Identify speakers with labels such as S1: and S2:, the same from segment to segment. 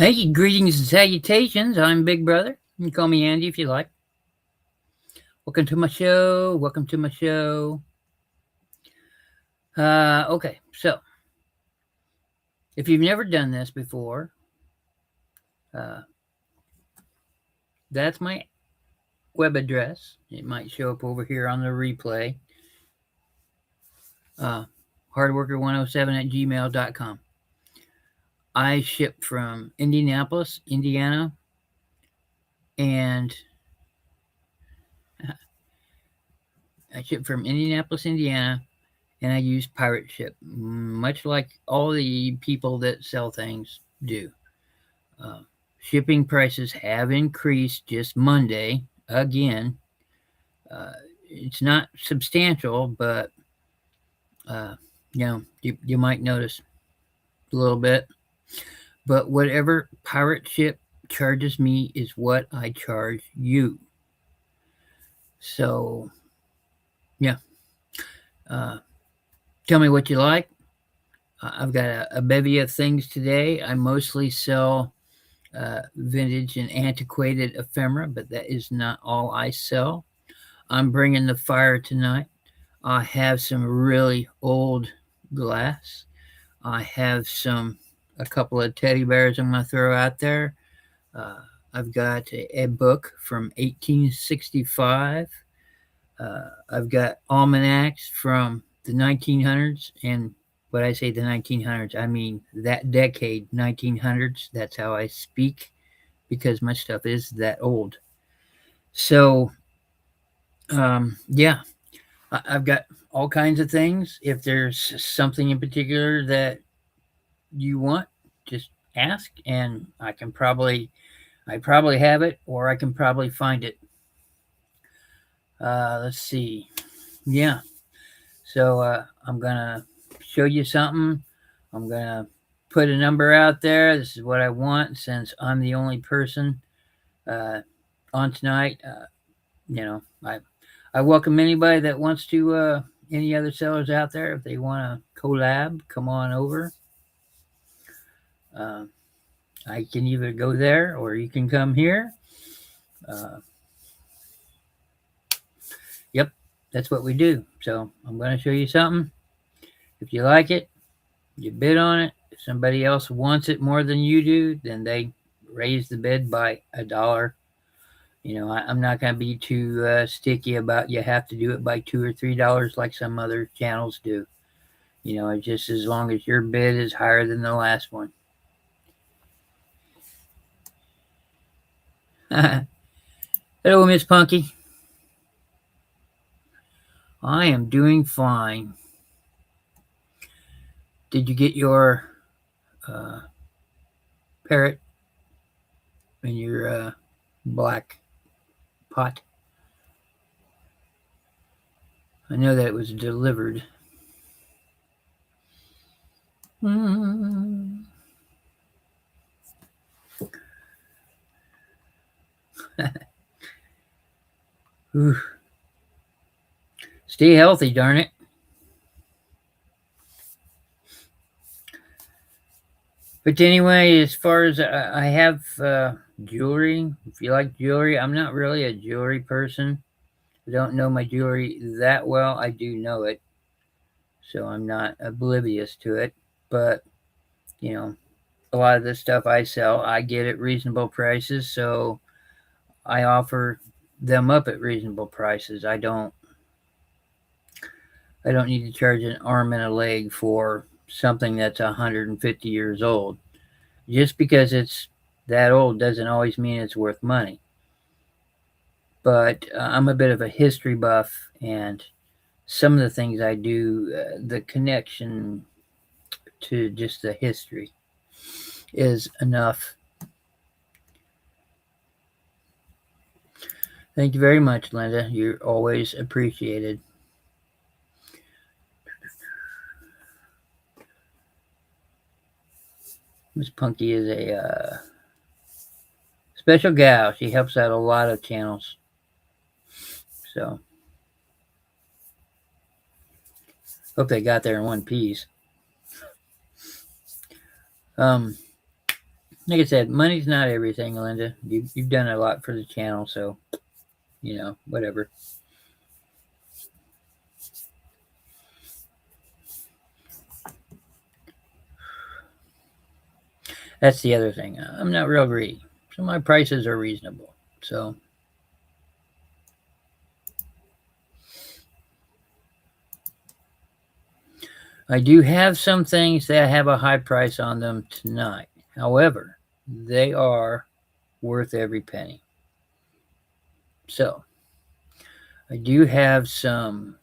S1: Hey, greetings and salutations. I'm Big Brother. You can call me Andy if you like. Welcome to my show. Welcome to my show. Okay, so if you've never done this before, uh, that's my web address. It might show up over here on the replay. Hardworker107 at gmail.com. I ship from Indianapolis, Indiana, and I ship from Indianapolis, Indiana, and I use pirate ship, much like all the people that sell things do. Uh, Shipping prices have increased just Monday again. Uh, it's not substantial, but uh, you might notice a little bit. But whatever pirate ship charges me is what I charge you. So yeah, uh, tell me what you like. I've got a bevy of things today. I mostly sell vintage and antiquated ephemera, but that is not all I sell. I'm bringing the fire tonight. I have some really old glass. I have a couple of teddy bears I'm going to throw out there. Uh, I've got a book from 1865. I've got almanacs from the 1900s. And when I say the 1900s, I mean that decade, 1900s. That's how I speak because my stuff is that old. So, yeah, I've got all kinds of things. If there's something in particular that you want, just ask, and I probably have it, or I can probably find it. Let's see. Yeah. So I'm gonna show you something. I'm gonna put a number out there. This is what I want since I'm the only person uh, on tonight. You know, I welcome anybody that wants to. Any other sellers out there, if they want to collab, come on over. Uh, I can either go there or you can come here. Uh, yep, that's what we do. So I'm going to show you something. If you like it, you bid on it. If somebody else wants it more than you do, then they raise the bid by $1. I'm not going to be too sticky about you have to do it by $2 or $3 like some other channels do. Just as long as your bid is higher than the last one. Hello, Miss Punky. I am doing fine. Did you get your uh, parrot and your black pot? I know that it was delivered. Stay healthy, darn it. But anyway, as far as I have jewelry, if you like jewelry, I'm not really a jewelry person. I don't know my jewelry that well. I do know it, so I'm not oblivious to it. But, you know, a lot of the stuff I sell, I get at reasonable prices, so I offer them up at reasonable prices. I don't need to charge an arm and a leg for something that's 150 years old. Just because it's that old doesn't always mean it's worth money. But I'm a bit of a history buff, and some of the things I do, the connection to just the history is enough. Thank you very much, Linda. You're always appreciated. Miss Punky is a special gal. She helps out a lot of channels. So, hope they got there in one piece. Um, Like I said, money's not everything, Linda. You've done a lot for the channel, so whatever. That's the other thing. I'm not real greedy, so my prices are reasonable. So I do have some things that have a high price on them tonight. However, they are worth every penny. So I do have some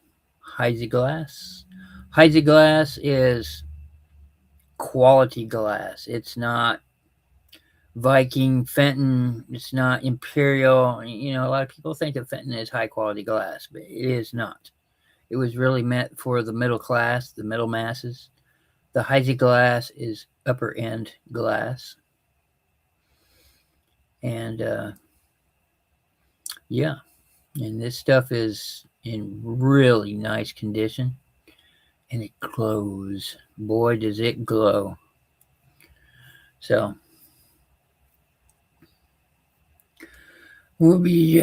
S1: Glass. Glass is quality glass. It's not Viking Fenton. It's not Imperial. A lot of people think that Fenton is high quality glass, but it is not. It was really meant for the middle class, the middle masses. The Glass is upper end glass. And yeah, and this stuff is in really nice condition. And it glows. Boy, does it glow. So we'll be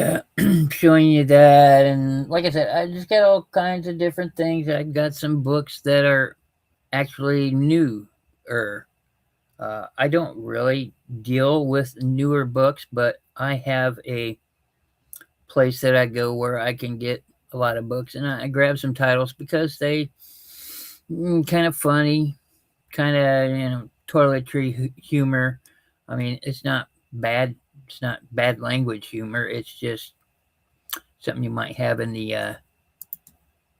S1: showing you that. And like I said, I just got all kinds of different things. I got some books that are actually new. I don't really deal with newer books, but I have a place that I go where I can get a lot of books, and I grab some titles because they kind of funny, kind of toiletry humor. I mean, it's not bad. It's not bad language humor. It's just something you might have in the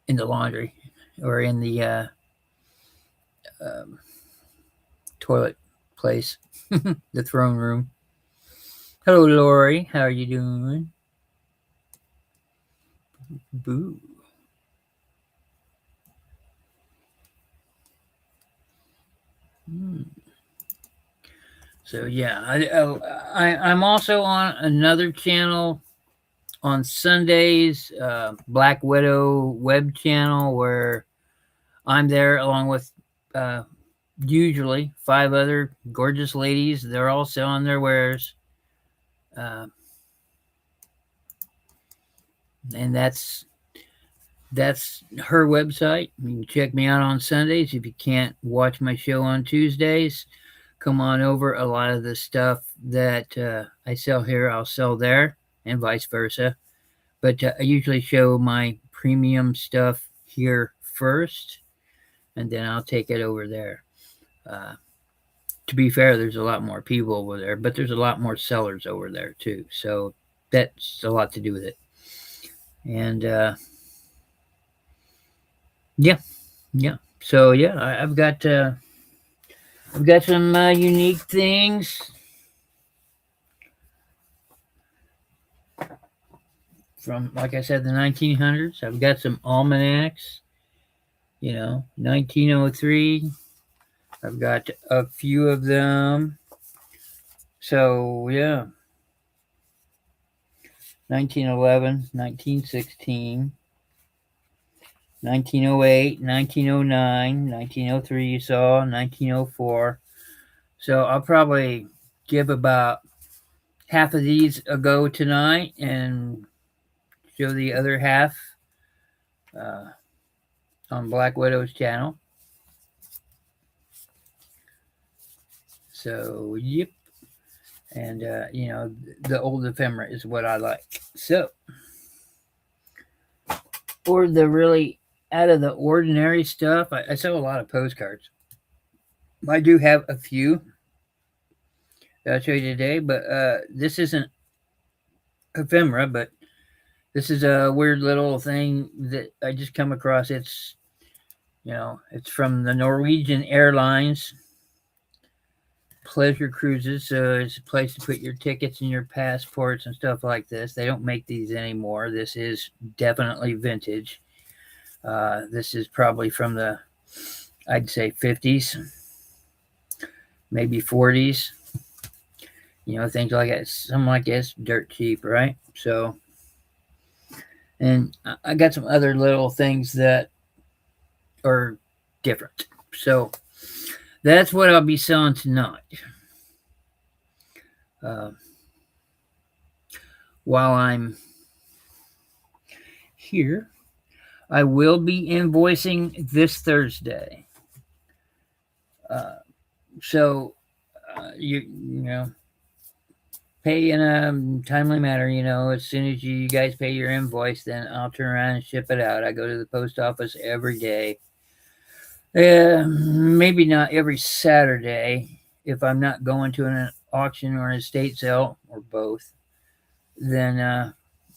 S1: laundry or in the um, toilet place, the throne room. Hello, Lori. How are you doing? Boo. So yeah, I'm also on another channel on Sundays, Black Widow web channel, where I'm there along with uh, usually 5 other gorgeous ladies. They're all selling their wares, and that's her website. You can check me out on Sundays. If you can't watch my show on Tuesdays, come on over. A lot of the stuff that I sell here, I'll sell there, and vice versa. But I usually show my premium stuff here first, and then I'll take it over there. To be fair, there's a lot more people over there, but there's a lot more sellers over there too. So that's a lot to do with it. And yeah. So yeah, I've got some unique things from, like I said, the 1900s. I've got some almanacs, 1903. I've got a few of them. So yeah, 1911, 1916, 1908, 1909, 1903 you saw, 1904. So I'll probably give about half of these a go tonight and show the other half uh, on Black Widow's channel. So, yep. And, the old ephemera is what I like. So, or the really out of the ordinary stuff, I sell a lot of postcards. I do have a few that I'll show you today, but this isn't ephemera, but this is a weird little thing that I just come across. It's from the Norwegian Airlines pleasure cruises. So it's a place to put your tickets and your passports and stuff like this. They don't make these anymore. This is definitely vintage. This is probably from the, I'd say, 50s, maybe 40s. Things like that. Something like this, dirt cheap, right? So, and I got some other little things that are different. So that's what I'll be selling tonight. Uh, while I'm here, I will be invoicing this Thursday. Uh, so you know, pay in a timely manner. As soon as you guys pay your invoice, then I'll turn around and ship it out. I go to the post office every day. Maybe not every Saturday if I'm not going to an auction or an estate sale or both. Then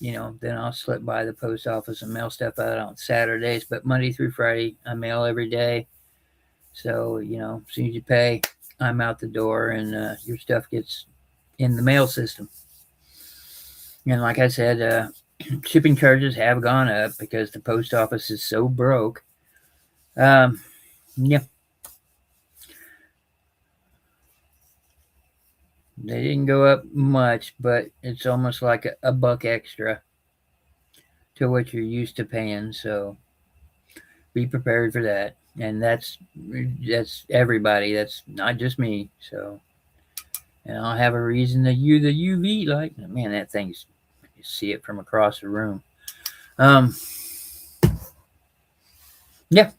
S1: then I'll slip by the post office and mail stuff out on Saturdays. But Monday through Friday, I mail every day. So as soon as you pay, I'm out the door, and your stuff gets in the mail system. And like I said, shipping charges have gone up because the post office is so broke. Yeah, they didn't go up much, but it's almost like a buck extra to what you're used to paying. So be prepared for that. And that's everybody. That's not just me. So, and I'll have a reason to use the UV light. Man, that thing's, you see it from across the room. Um, yeah.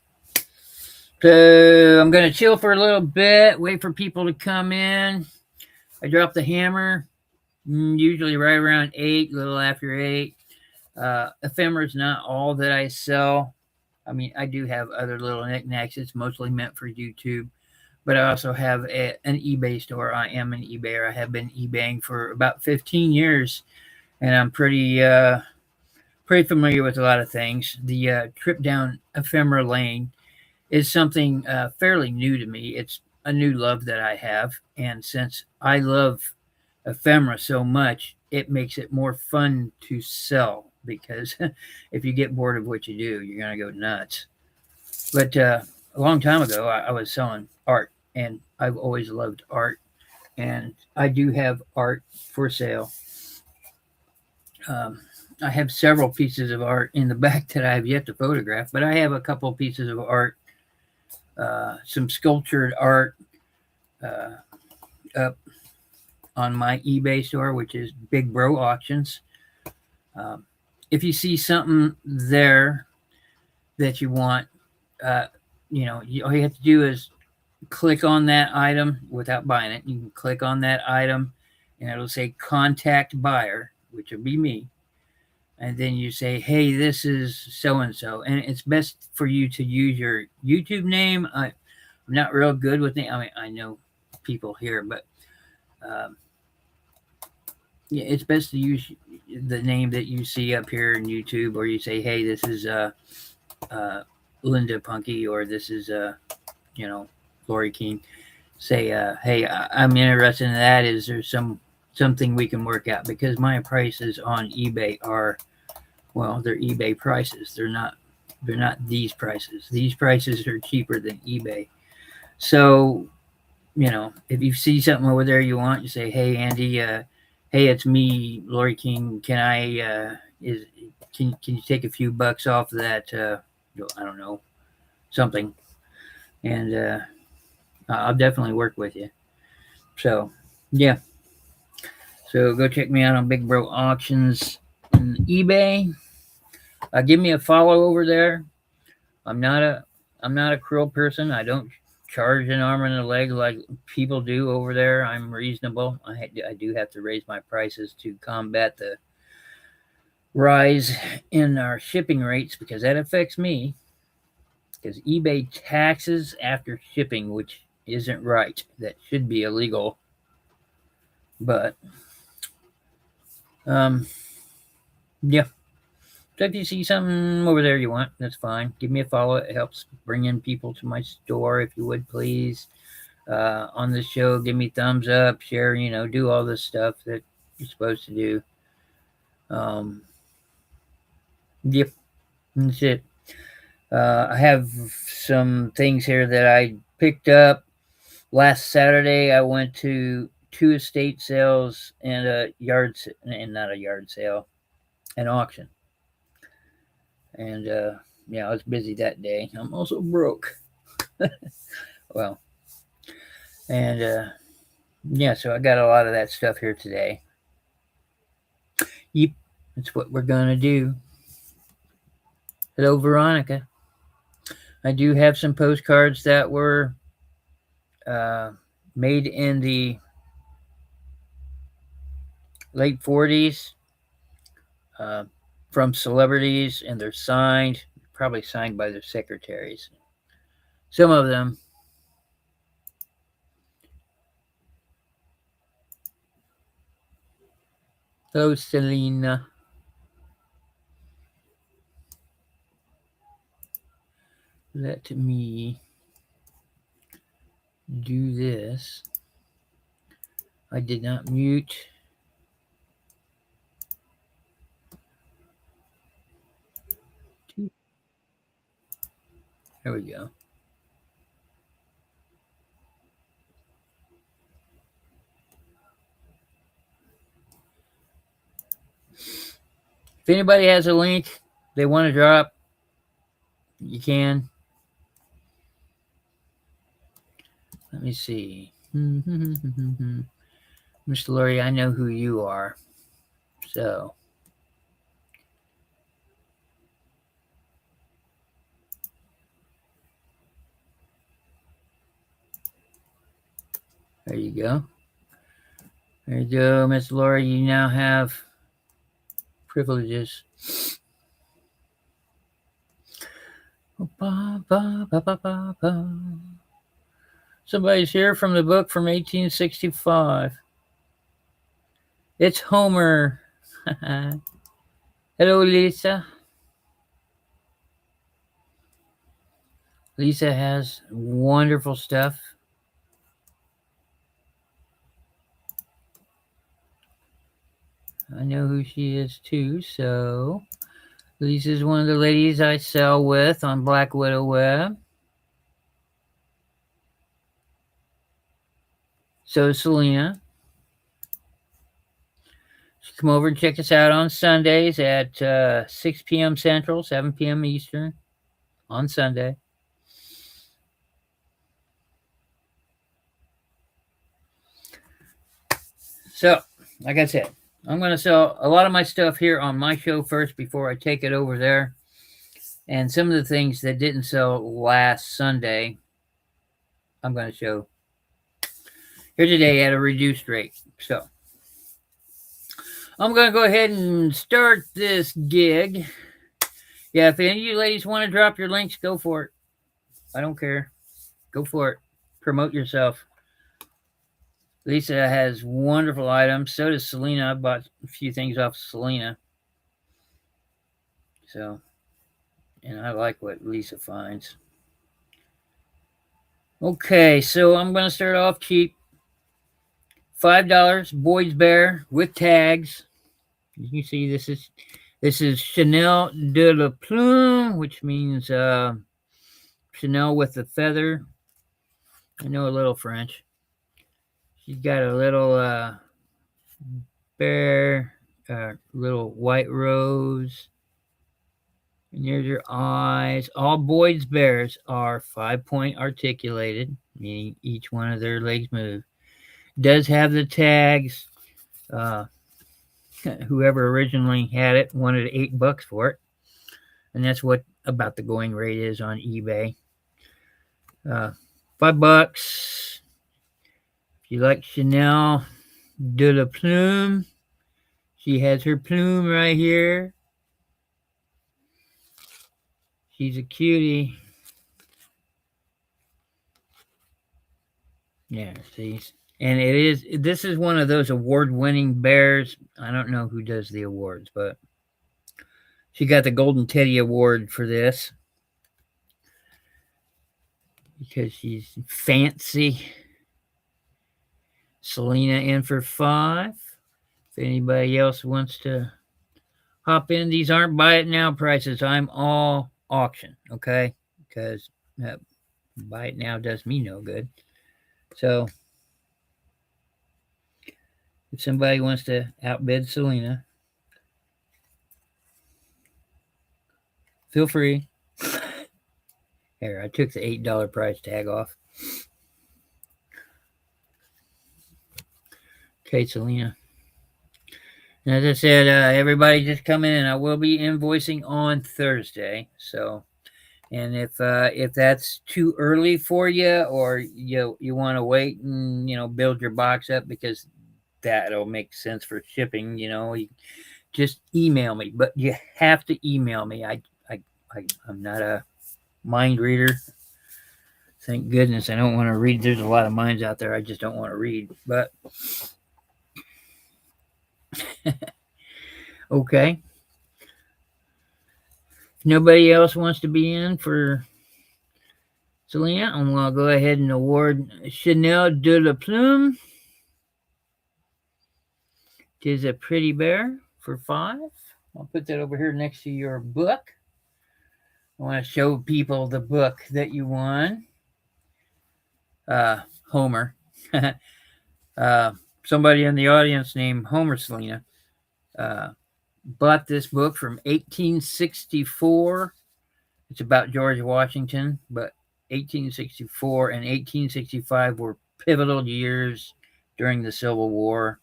S1: So I'm gonna chill for a little bit, wait for people to come in. I drop the hammer, usually right around 8, a little after 8. Ephemera is not all that I sell. I mean, I do have other little knickknacks. It's mostly meant for YouTube, but I also have an eBay store. I am an eBayer. I have been eBaying for about 15 years, and I'm pretty familiar with a lot of things. The trip down ephemera lane is something fairly new to me. It's a new love that I have, and since I love ephemera so much, it makes it more fun to sell because if you get bored of what you do, you're gonna go nuts. But a long time ago, I was selling art, and I've always loved art, and I do have art for sale. Um, I have several pieces of art in the back that I have yet to photograph, but I have a couple pieces of art, some sculptured art uh, up on my eBay store, which is Big Bro Auctions. Um, if you see something there that you want, uh, all you have to do is click on that item without buying it. You can click on that item, and it'll say contact buyer, which will be me. And then you say, hey, this is so and so. And it's best for you to use your YouTube name. I'm not real good with it. I mean, I know people here, but um, yeah, it's best to use the name that you see up here in YouTube, or you say, hey, this is uh, Linda Punky, or this is, Lori King. Say, hey, I'm interested in that. Is there something we can work out? Because my prices on eBay are, well, they're eBay prices. They're not these prices. These prices are cheaper than eBay. So, if you see something over there you want, you say, hey, Andy, hey, it's me, Lori King. Can you take a few bucks off of that? I don't know, something, and I'll definitely work with you. So, yeah. So go check me out on Big Bro Auctions and eBay. Give me a follow over there. I'm not a I'm not a cruel person. I don't charge an arm and a leg like people do over there. I'm reasonable. I do have to raise my prices to combat the rise in our shipping rates because that affects me. Because eBay taxes after shipping, which isn't right. That should be illegal. But um, yeah. So if you see something over there you want, that's fine. Give me a follow. It helps bring in people to my store, if you would please. On the show, give me thumbs up, share, do all this stuff that you're supposed to do. Yep, that's it. I have some things here that I picked up. Last Saturday, I went to 2 estate sales and and not a yard sale, an auction. And yeah, I was busy that day. I'm also broke. Well, and Yeah, so I got a lot of that stuff here today. Yep, that's what we're gonna do. Hello, Veronica. I do have some postcards that were uh, made in the late 40s uh, from celebrities, and they're signed, probably signed by their secretaries. Some of them. Hello, Selena. Let me do this. I did not mute. There we go. If anybody has a link they want to drop, you can. Let me see. Mr. Laurie, I know who you are. So, there you go. There you go, Miss Laura. You now have privileges. Somebody's here from the book from 1865. It's Homer. Hello, Lisa. Lisa has wonderful stuff. I know who she is too, so Lisa's one of the ladies I sell with on Black Widow Web. So is Selena. So come over and check us out on Sundays at 6 p.m. Central, 7 p.m. Eastern on Sunday. So, like I said, I'm going to sell a lot of my stuff here on my show first before I take it over there. And some of the things that didn't sell last Sunday, I'm going to show here today at a reduced rate. So, I'm going to go ahead and start this gig. Yeah, if any of you ladies want to drop your links, go for it. I don't care. Go for it. Promote yourself. Lisa has wonderful items. So does Selena. I bought a few things off Selena. So, and I like what Lisa finds. Okay, so I'm going to start off cheap. $5 Boyd's Bear with tags. You can see this is Chanel de la Plume, which means Chanel with the feather. I know a little French. She's got a little bear, little white rose. And here's your eyes. All Boyd's bears are 5-point articulated, meaning each one of their legs move. Does have the tags. Whoever originally had it wanted $8 for it, and that's what about the going rate is on eBay. $5. If you like Chanel de la Plume, she has her plume right here. She's a cutie. Yeah, see, and this is one of those award-winning bears. I don't know who does the awards, but she got the Golden Teddy Award for this because she's fancy. Selena in for $5. If anybody else wants to hop in, these aren't buy it now prices. I'm all auction, okay? Because buy it now does me no good. So if somebody wants to outbid Selena, feel free. Here, I took the $8 price tag off. Okay, Selena. And as I said, everybody just come in, and I will be invoicing on Thursday. So, and if that's too early for you, or you want to wait and build your box up, because that'll make sense for shipping, you just email me. But you have to email me. I'm not a mind reader. Thank goodness. I don't want to read. There's a lot of minds out there I just don't want to read. But okay. If nobody else wants to be in for Selena, I'm going to go ahead and award Chanel de la Plume. Tis a Pretty Bear for 5. I'll put that over here next to your book. I want to show people the book that you won. Homer. Somebody in the audience named Homer Selena bought this book from 1864. It's about George Washington, but 1864 and 1865 were pivotal years during the Civil War.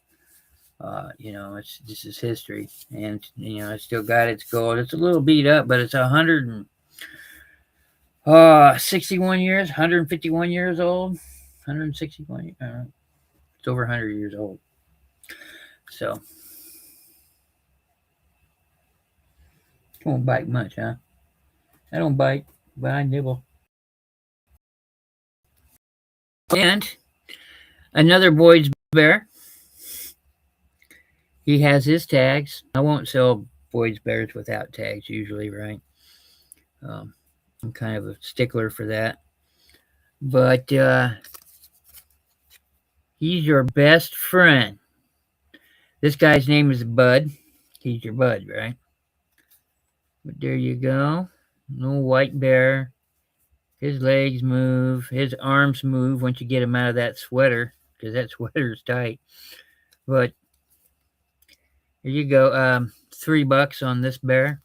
S1: This is history, and it's still got its gold. It's a little beat up, but it's 161 years, 151 years old, 161. It's over 100 years old. So, it won't bite much, huh? I don't bite, but I nibble. And another Boyd's Bear. He has his tags. I won't sell Boyd's Bears without tags usually, right? I'm kind of a stickler for that. But he's your best friend. This guy's name is Bud. He's your bud, right? But there you go. No white bear. His legs move. His arms move once you get him out of that sweater, because that sweater's tight. But here you go. $3 on this bear.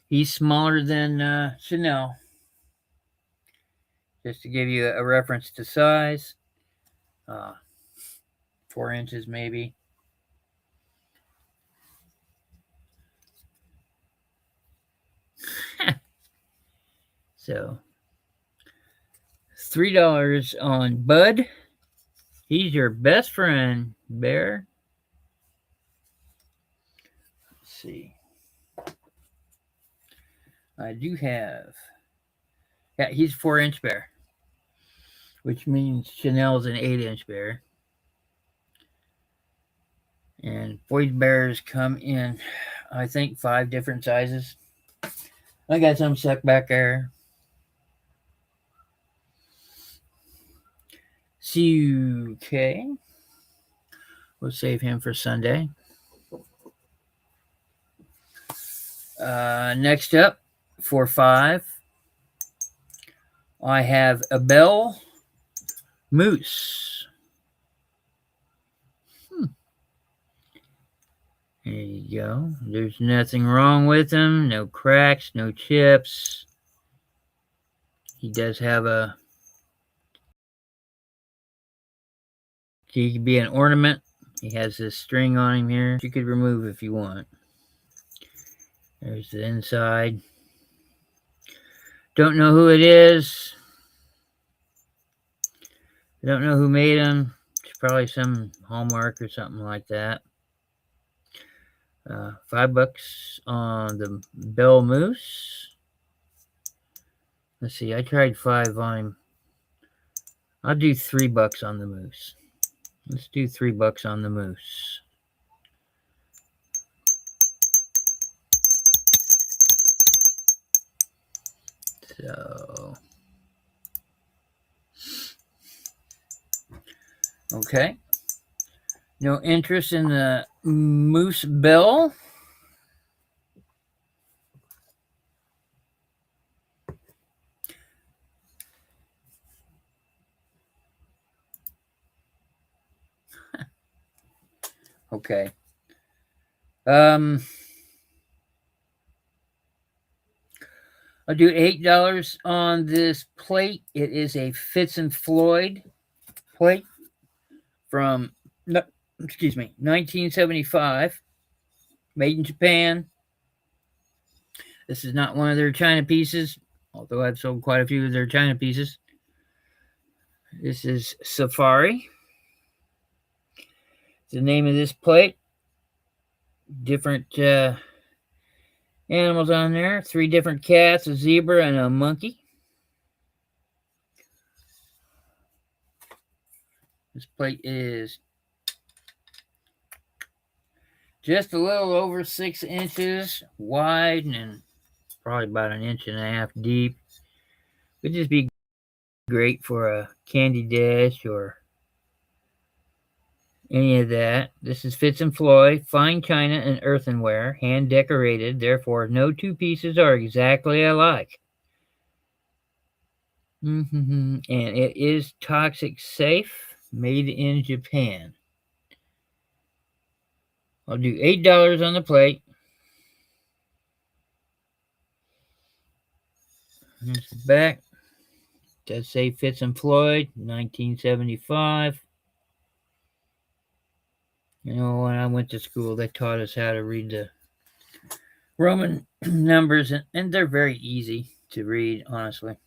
S1: He's smaller than Chanel. Just to give you a reference to size. 4 inches maybe. So $3 on Bud. He's your best friend, bear. Let's see. I do have. Yeah, he's 4-inch bear, which means Chanel's an 8-inch bear. And Boyd's Bears come in, I think, 5 different sizes. I got some stuck back there. Okay. We'll save him for Sunday. Next up, for 5, I have a Bell Moose. There you go. There's nothing wrong with him. No cracks, no chips. He does have a... He could be an ornament. He has this string on him here. You could remove if you want. There's the inside. Don't know who it is. I don't know who made him. It's probably some Hallmark or something like that. $5 on the Bell Moose. Let's see. I tried 5 on him. I'll do $3 on the moose. Let's do $3 on the moose. So, okay. No interest in the Moose Bell. Okay. I'll do $8 on this plate. It is a Fitz and Floyd plate from no, excuse me, 1975, made in Japan. This is not one of their China pieces, although I've sold quite a few of their China pieces. This is Safari. The name of this plate. Different animals on there. 3 different cats, a zebra, and a monkey. This plate is just a little over 6 inches wide and probably about 1.5 inches deep. Would just be great for a candy dish or any of that. This is Fitz and Floyd, fine china and earthenware, hand decorated. Therefore, no 2 pieces are exactly alike. And it is toxic safe, made in Japan. I'll do $8 on the plate. Here's the back. It does say Fitz and Floyd, 1975. You know, when I went to school, they taught us how to read the Roman numbers, and they're very easy to read, honestly.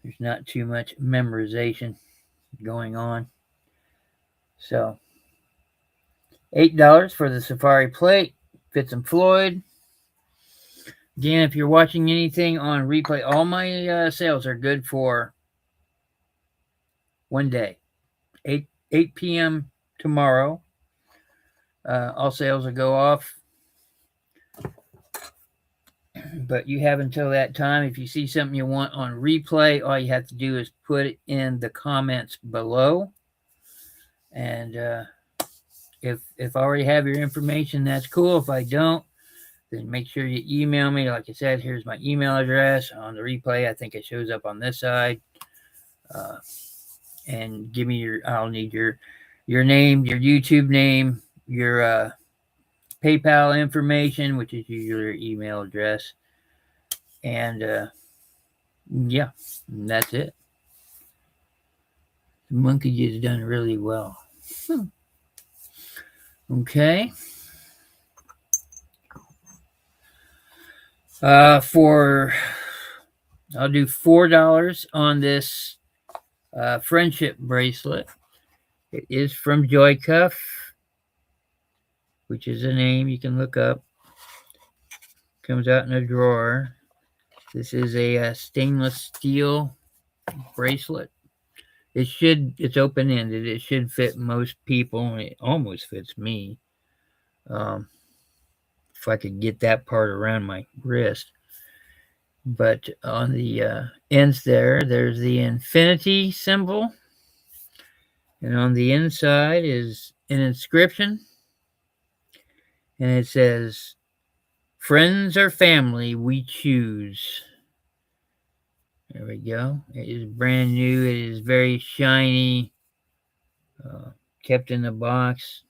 S1: There's not too much memorization going on. So, $8 for the Safari plate, Fitz and Floyd. Again, if you're watching anything on replay, all my sales are good for one day, 8 p.m. tomorrow. All sales will go off. But you have until that time. If you see something you want on replay, all you have to do is put it in the comments below. And if I already have your information, that's cool. If I don't, then make sure you email me. Like I said, here's my email address on the replay. I think it shows up on this side. And give me I'll need your name, your YouTube name, your PayPal information, which is usually your email address. And yeah, that's it. The monkey just done really well. Okay. I'll do $4 on this friendship bracelet. It is from Joy Cuff, which is a name you can look up. Comes out in a drawer. This is a stainless steel bracelet. It's open-ended. It should fit most people. It almost fits me. If I could get that part around my wrist. But on the ends there's the infinity symbol. And on the inside is an inscription. And it says, "Friends or family, we choose." There we go. It is brand new. It is very shiny. Kept in the box.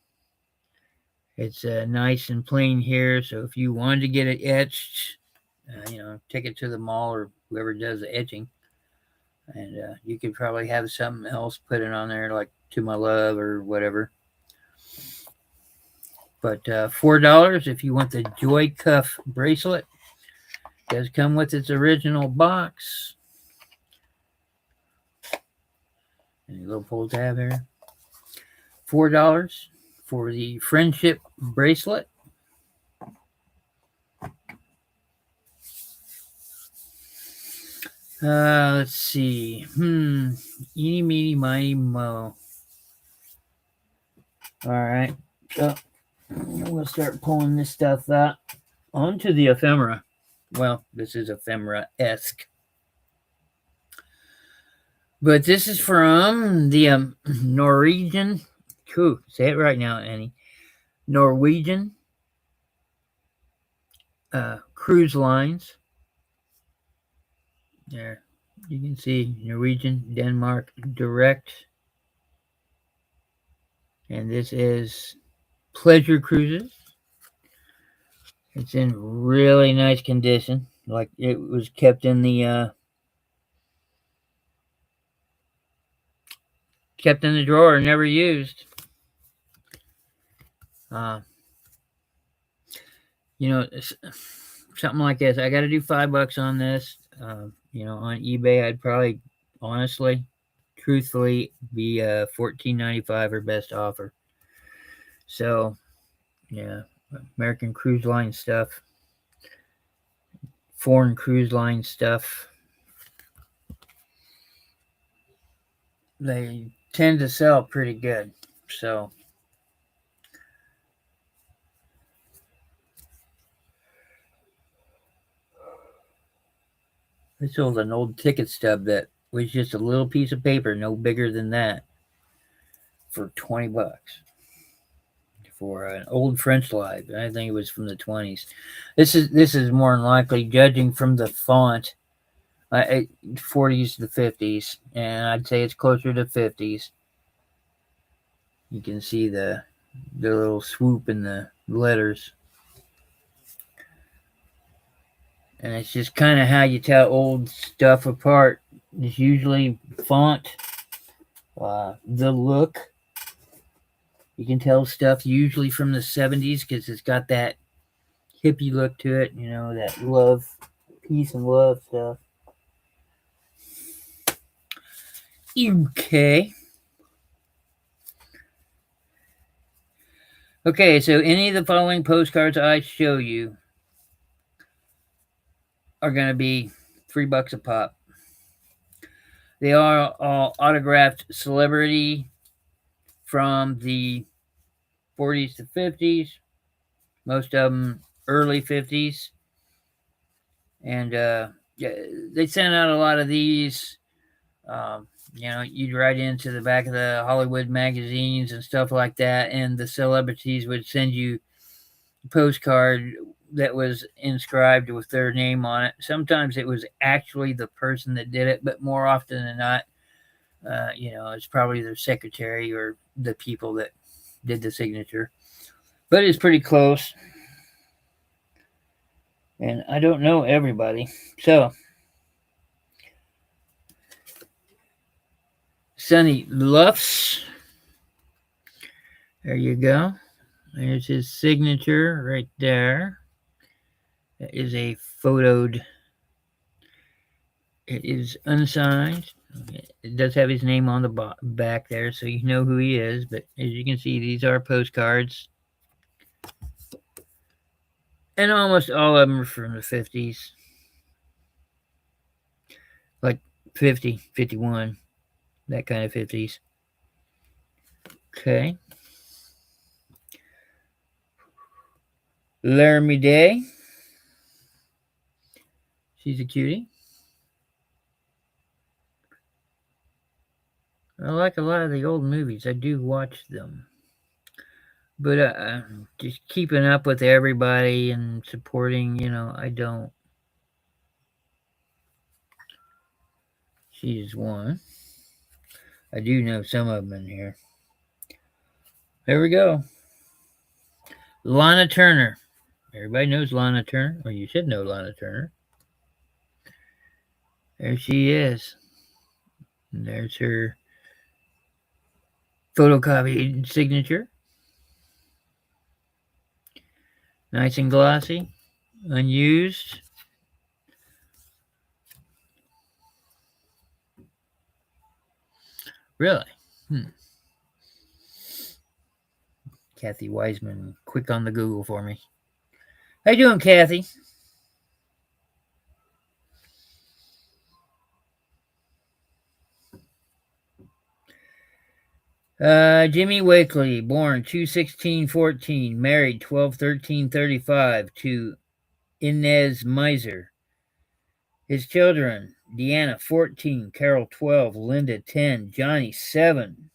S1: It's nice and plain here. So if you wanted to get it etched, take it to the mall or whoever does the etching. And you could probably have something else put it on there, like "To My Love" or whatever. But $4 if you want the Joy Cuff bracelet. It does come with its original box. And a little pull tab here. $4 for the friendship bracelet. Let's see. Eeny, meeny, miny, mo. All right. So we'll start pulling this stuff out onto the ephemera. Well, this is ephemera-esque. But this is from the Norwegian. Say it right now, Annie. Norwegian cruise lines. There, you can see Norwegian, Denmark, direct. And this is Pleasure Cruises. It's in really nice condition. Like it was kept in the kept in the drawer, never used. Uh, something like this. I got to do $5 on this. On eBay, I'd probably, honestly, truthfully, be $14.95 or best offer. So, yeah, American Cruise Line stuff, foreign cruise line stuff. They tend to sell pretty good. So, I sold an old ticket stub that was just a little piece of paper, no bigger than that, for $20 for an old French live. I think it was from the 20s. This is more than likely, judging from the font, 40s to 50s, and I'd say it's closer to 50s. You can see the little swoop in the letters, and it's just kind of how you tell old stuff apart. It's usually font, the look. You can tell stuff usually from the 70s because it's got that hippie look to it, that love, peace and love stuff. Okay. Okay, so any of the following postcards I show you are going to be $3 a pop. They are all autographed celebrity from the 40s to 50s, most of them early 50s. And yeah, they sent out a lot of these. You'd write into the back of the Hollywood magazines and stuff like that, and the celebrities would send you a postcard that was inscribed with their name on it. Sometimes it was actually the person that did it, but more often than not, it's probably their secretary or the people that did the signature. But it's pretty close. And I don't know everybody. So, Sonny Luffs. There you go. There's his signature right there. That is a photoed. It is unsigned. It does have his name on the back there, so you know who he is. But as you can see, these are postcards. And almost all of them are from the 50s. Like 50, 51, that kind of 50s. Okay. Laramie Day. She's a cutie. I like a lot of the old movies. I do watch them. But just keeping up with everybody and supporting, I don't. She's one. I do know some of them in here. There we go. Lana Turner. Everybody knows Lana Turner, or you should know Lana Turner. There she is. And there's her photocopied signature. Nice and glossy. Unused. Really? Kathy Wiseman, quick on the Google for me. How you doing, Kathy? Jimmy Wakely, born 2/16/14, married 12/13/35 to Inez Miser. His children, Deanna 14, Carol 12, Linda 10, Johnny 7.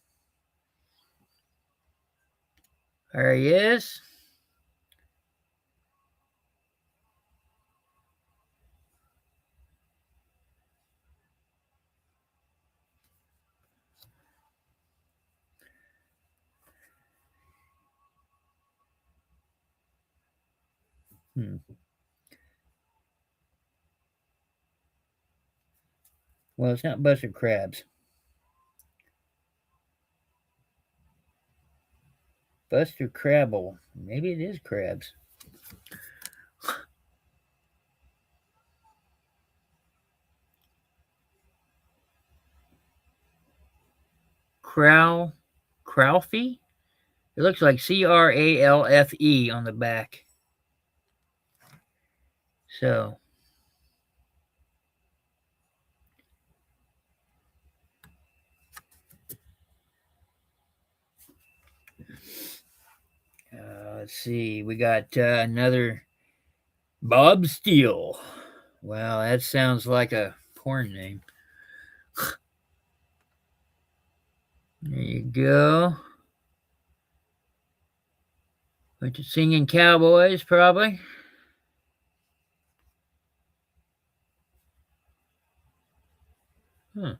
S1: There he is. Well, it's not Buster Crabs. Buster Crabble. Maybe it is crabs. Crowlfe? It looks like Cralfe on the back. So, let's see. We got another Bob Steele. Wow, that sounds like a porn name. There you go. Bunch of singing cowboys, probably. Huh.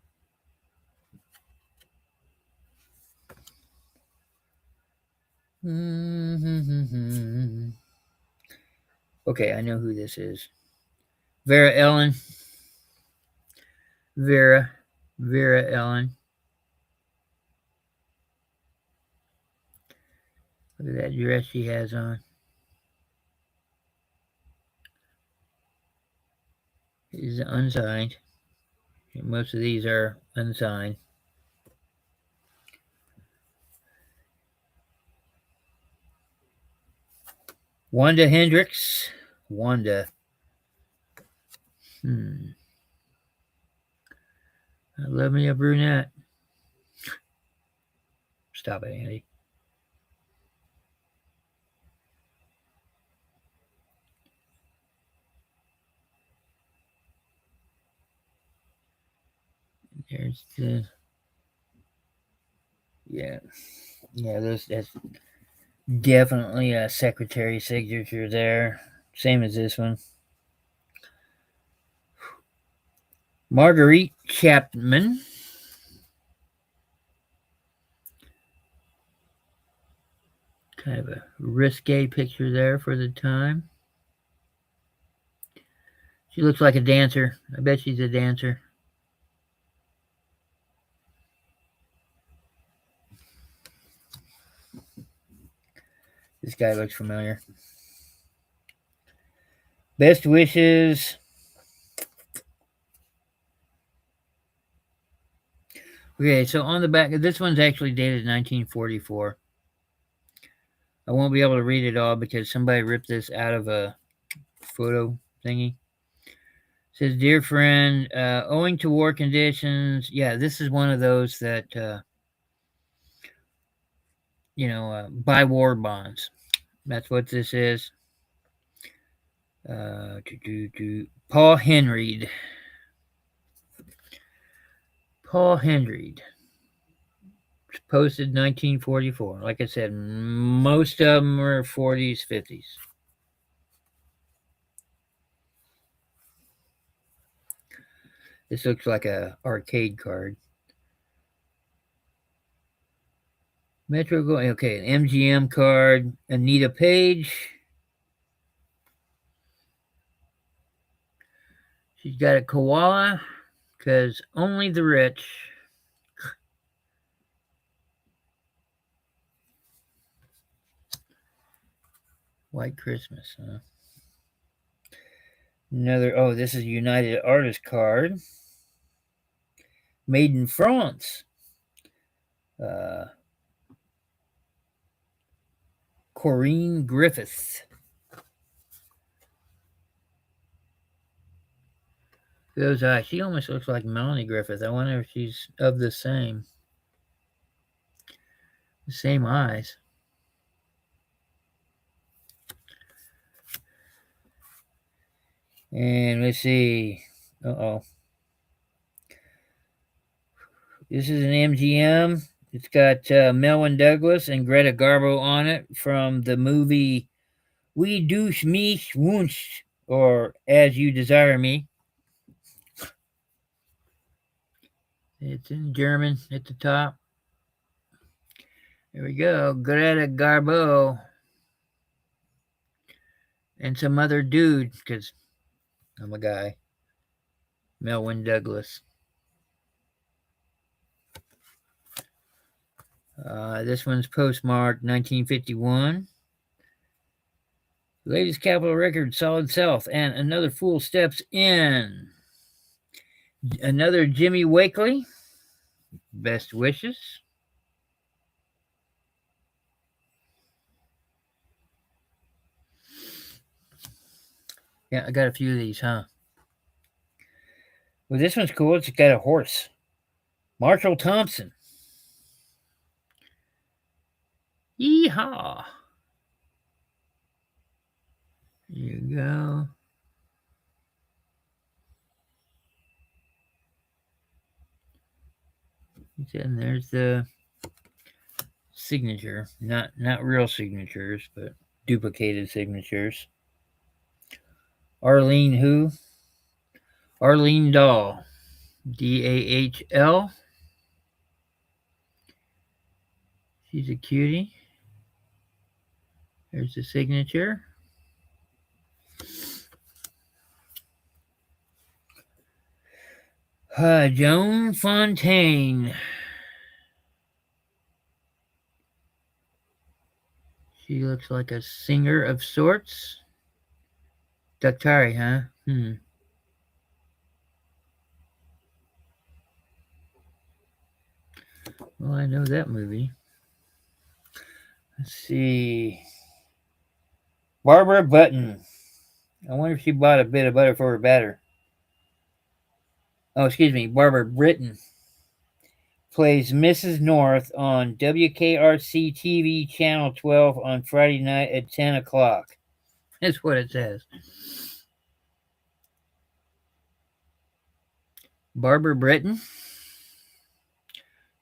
S1: Okay, I know who this is. Vera Ellen. Vera Ellen. Look at that dress she has on. It is unsigned. Most of these are unsigned. Wanda Hendricks. Wanda. I love me a brunette. Stop it, Andy. There's the yeah. That's definitely a secretary signature there. Same as this one. Marguerite Chapman. Kind of a risque picture there for the time. She looks like a dancer. I bet she's a dancer. This guy looks familiar. Best wishes. Okay, so on the back, this one's actually dated 1944. I won't be able to read it all because somebody ripped this out of a photo thingy. It says, "Dear friend, owing to war conditions," yeah, this is one of those that buy war bonds. That's what this is. Paul Henreid. Paul Henreid. Posted 1944. Like I said, most of them were 40s, 50s. This looks like a arcade card. Metro Go. Okay, an MGM card. Anita Page. She's got a koala because only the rich. White Christmas, huh? Another. This is a United Artist card. Made in France. Corinne Griffith. Those eyes. She almost looks like Melanie Griffith. I wonder if she's of the same eyes. And let's see. This is an MGM. It's got Melvin Douglas and Greta Garbo on it from the movie We Douche Mich Wunsch, or As You Desire Me. It's in German at the top. There we go. Greta Garbo. And some other dude, because I'm a guy. Melvin Douglas. This one's postmarked 1951. Latest Capitol record, Solid South, and Another Fool Steps In. Another Jimmy Wakely. Best wishes. Yeah, I got a few of these, huh? Well, this one's cool. It's got a horse. Marshall Thompson. Yeehaw. There you go. And there's the signature. Not real signatures, but duplicated signatures. Arlene who? Arlene Dahl. Dahl. She's a cutie. There's the signature. Joan Fontaine. She looks like a singer of sorts. Daktari, huh? Well, I know that movie. Let's see. Barbara Button. I wonder if she bought a bit of butter for her batter. Oh, excuse me. Barbara Britton plays Mrs. North on WKRC TV Channel 12 on Friday night at 10 o'clock. That's what it says. Barbara Britton,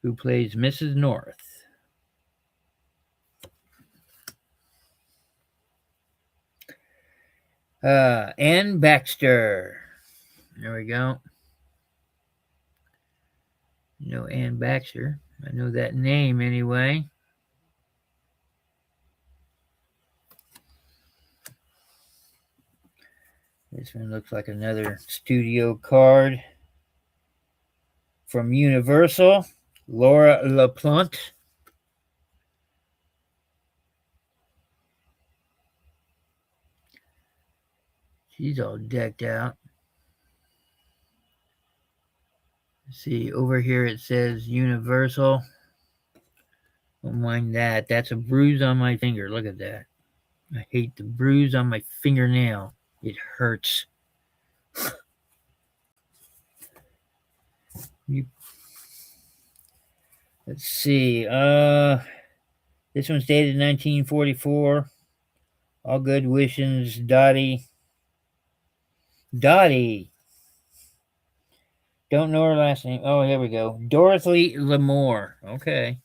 S1: who plays Mrs. North. Ann Baxter. There we go. You know Ann Baxter. I know that name anyway. This one looks like another studio card from Universal. Laura LaPlante. She's all decked out. See, over here it says Universal. Don't mind that. That's a bruise on my finger. Look at that. I hate the bruise on my fingernail. It hurts. Let's see. This one's dated 1944. All good wishes, Dottie. Dottie. Don't know her last name. Oh, here we go. Dorothy Lamore. Okay.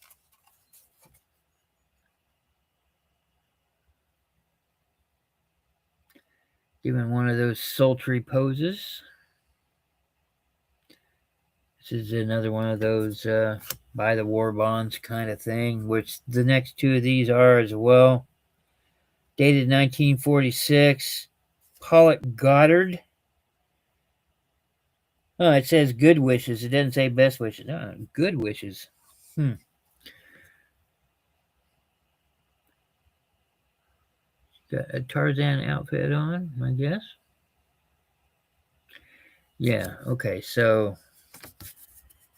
S1: Giving one of those sultry poses. This is another one of those buy the war bonds kind of thing, which the next two of these are as well. Dated 1946. Pollock Goddard. Oh, it says good wishes. It doesn't say best wishes. Oh, good wishes. Got a Tarzan outfit on, I guess. Yeah, okay, so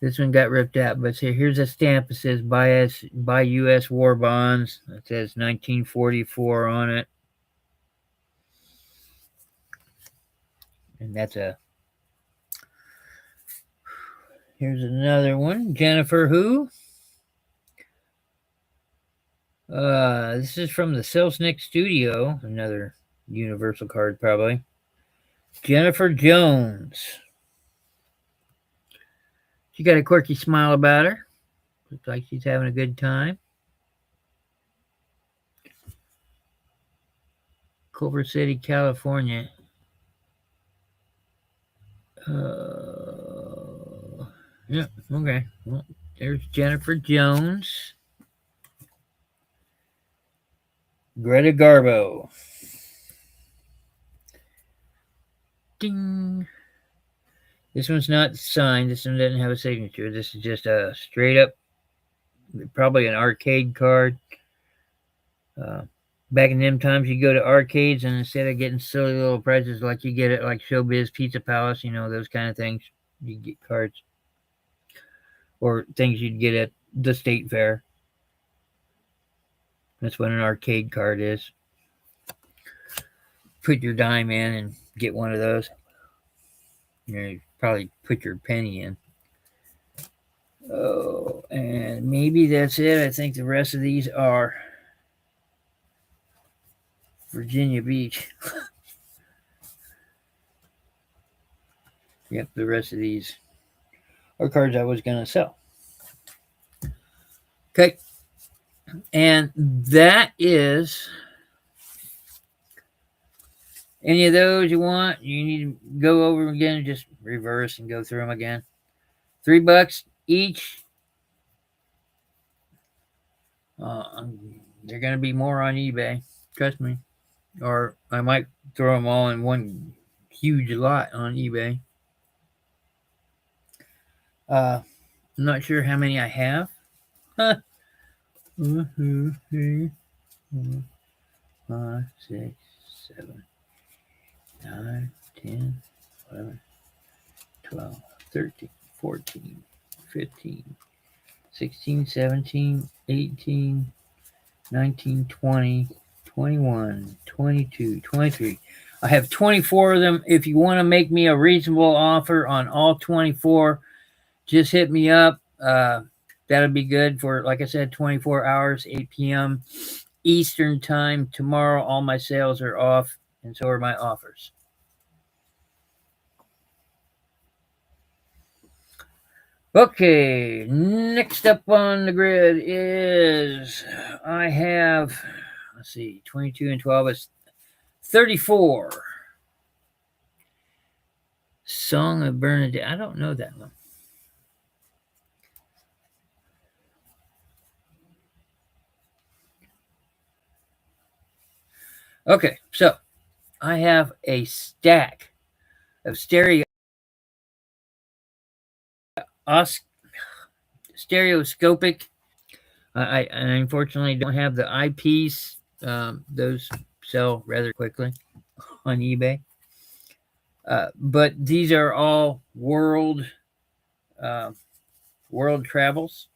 S1: this one got ripped out, but see, here's a stamp that says buy U.S. war bonds. It says 1944 on it. And that's a... Here's another one. Jennifer who? This is from the Selznick Studio. Another Universal card, probably. Jennifer Jones. She got a quirky smile about her. Looks like she's having a good time. Culver City, California. Yeah, okay. Well, there's Jennifer Jones. Greta Garbo. Ding. This one's not signed. This one doesn't have a signature. This is just a straight up probably an arcade card. Uh, Back in them times, you go to arcades, and instead of getting silly little prizes like you get at like Showbiz, Pizza Palace, those kind of things, you get cards or things you'd get at the state fair. That's what an arcade card is. Put your dime in and get one of those. You probably put your penny in. Oh, and maybe that's it. I think the rest of these are Virginia Beach. Yep, the rest of these are cards I was going to sell. Okay. And that is any of those you want. You need to go over them again, just reverse and go through them again. $3 each. They're going to be more on eBay. Trust me. Or I might throw them all in one huge lot on eBay. I'm not sure how many I have. 1, 2, 3, 4, 5, 6, 7, 9, 10, 11, 12, 13, 14, 15, 16, 17, 18, 19, 20, 21, 22, 23. I have 24 of them. If you want to make me a reasonable offer on all 24, just hit me up. That'll be good for, like I said, 24 hours, 8 p.m. Eastern time. Tomorrow, all my sales are off, and so are my offers. Okay, next up on the grid is I have, let's see, 22 and 12 is 34. Song of Bernadette. I don't know that one. Okay, so I have a stack of stereoscopic. I unfortunately don't have the eyepiece. Those sell rather quickly on eBay. But these are all world travels.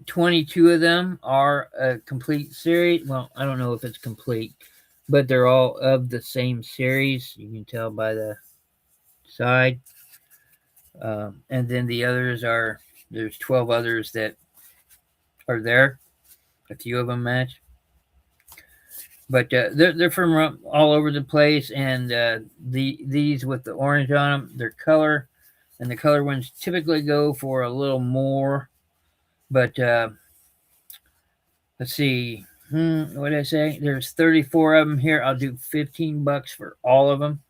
S1: 22 of them are a complete series. Well, I don't know if it's complete, but they're all of the same series. You can tell by the side. And then the others there's 12 others that are there. A few of them match. But they're from all over the place, and these with the orange on them, they're color, and the color ones typically go for a little more. But let's see, what did I say? There's 34 of them here. I'll do $15 for all of them.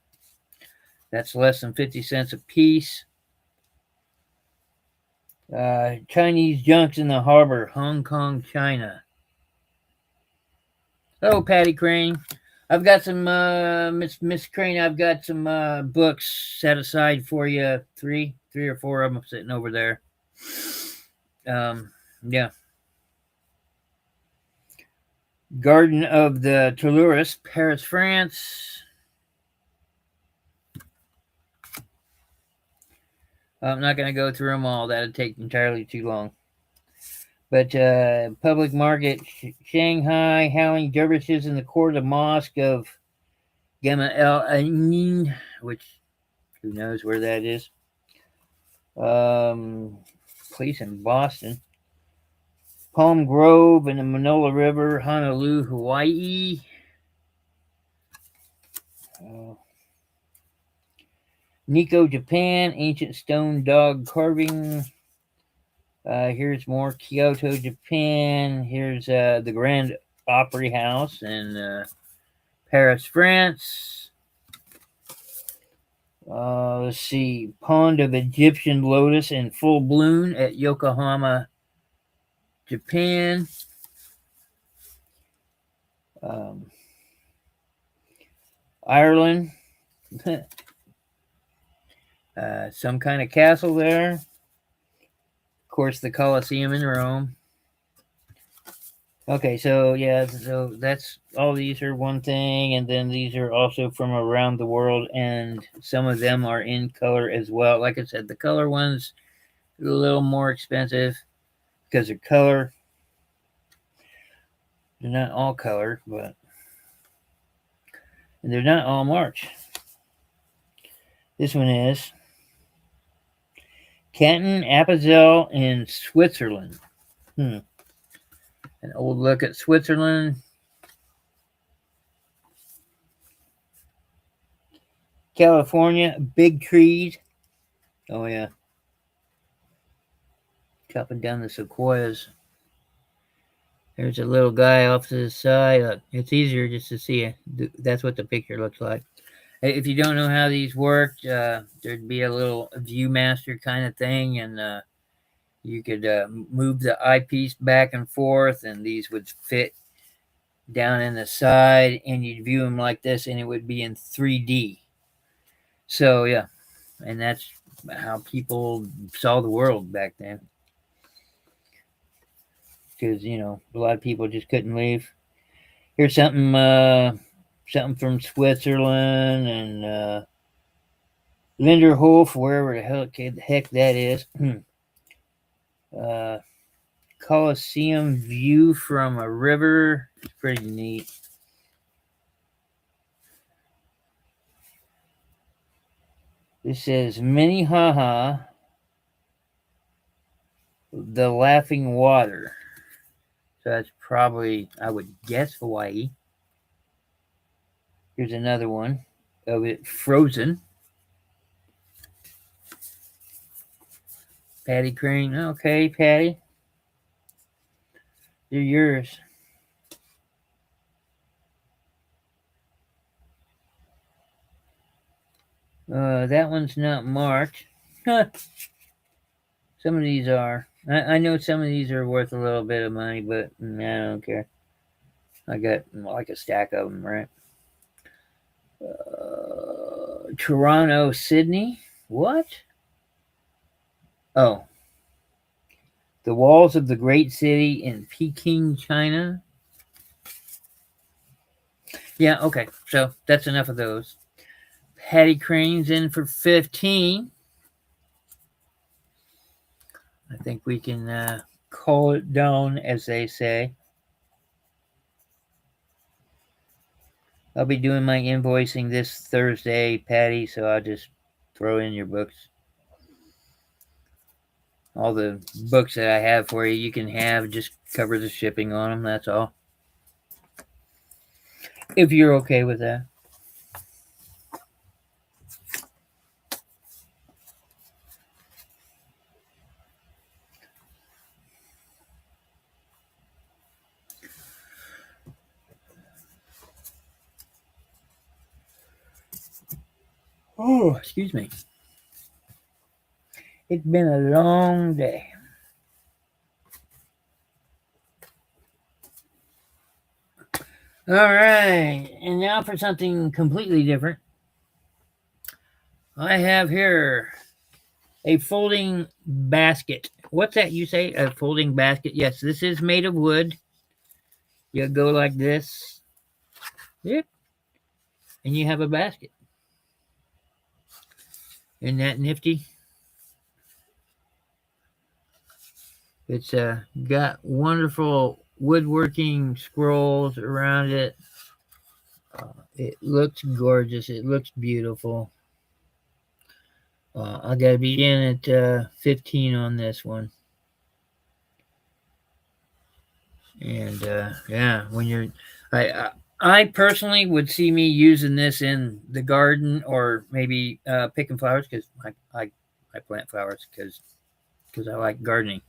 S1: That's less than 50 cents a piece. Chinese junks in the harbor, Hong Kong, China. Oh, Patty Crane. I've got some Miss Crane. I've got some books set aside for you. Three or four of them sitting over there. Yeah. Garden of the Toulouse, Paris, France. I'm not going to go through them all. That'd take entirely too long. But public market, Shanghai, howling dervishes in the court of mosque of Gamma El Ain, which who knows where that is. Place in Boston. Palm Grove and the Manola River, Honolulu, Hawaii. Nikko, Japan, ancient stone dog carving. Here's more Kyoto, Japan. Here's the Grand Opry House in Paris, France. Let's see. Pond of Egyptian lotus in full bloom at Yokohama, Japan. Ireland. Some kind of castle there. course, the Colosseum in Rome. Okay, so yeah, so that's all. These are one thing, and then these are also from around the world, and some of them are in color as well. Like I said, the color ones are a little more expensive because they're color. They're not all color, but and they're not all March. This one is Canton Appenzell in Switzerland. An old look at Switzerland. California, big trees. Oh yeah, chopping down the sequoias. There's a little guy off to the side. It's easier just to see it. That's what the picture looks like. If you don't know how these work, there'd be a little ViewMaster kind of thing, and you could move the eyepiece back and forth, and these would fit down in the side, and you'd view them like this, and it would be in 3D. So yeah, and that's how people saw the world back then. Because a lot of people just couldn't leave. Here's something from Switzerland and Linderhof, wherever the heck that is. uh, Colosseum view from a river. It's pretty neat. This says Minnehaha, the Laughing Water. So that's probably, I would guess, Hawaii. Here's another one of it frozen. Patty Crane. Okay, Patty. They're yours. That one's not marked. Huh. Some of these are. I know some of these are worth a little bit of money, but I don't care. I got like a stack of them, right? Toronto, Sydney. What? Oh. The walls of the great city in Peking, China. Yeah, okay. So that's enough of those. Patty Crane's in for 15. I think we can call it down, as they say. I'll be doing my invoicing this Thursday, Patty, so I'll just throw in your books. All the books that I have for you, you can have. Just cover the shipping on them, that's all. If you're okay with that. Oh, excuse me. It's been a long day. All right, and now for something completely different. I have here a folding basket. What's that you say? A folding basket? Yes, this is made of wood. You go like this. Yep. And you have a basket. Isn't that nifty? It's got wonderful woodworking scrolls around it. It looks gorgeous. It looks beautiful. I gotta be in at 15 on this one. And yeah, when you're, I personally would see me using this in the garden or maybe picking flowers because I plant flowers because I like gardening.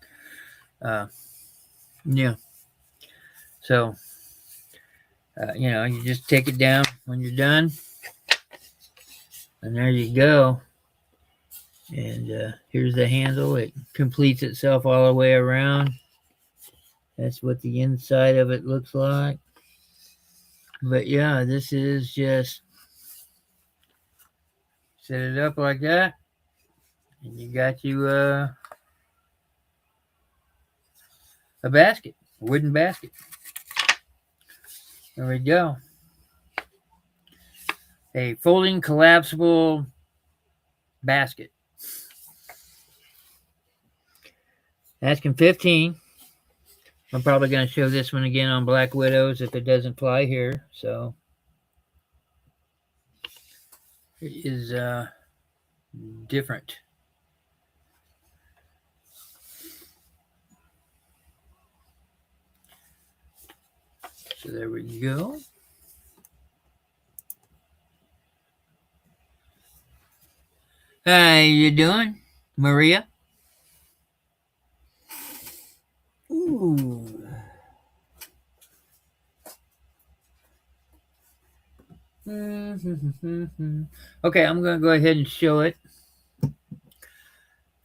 S1: Yeah. So you just take it down when you're done, and there you go. And here's the handle. It completes itself all the way around. That's what the inside of it looks like. But yeah, this is just set it up like that, and you got you a basket, a wooden basket. There we go. A folding collapsible basket. Asking 15. I'm probably going to show this one again on Black Widows if it doesn't fly here. So it is different. So there we go. How you doing, Maria? Ooh. Okay, I'm going to go ahead and show it.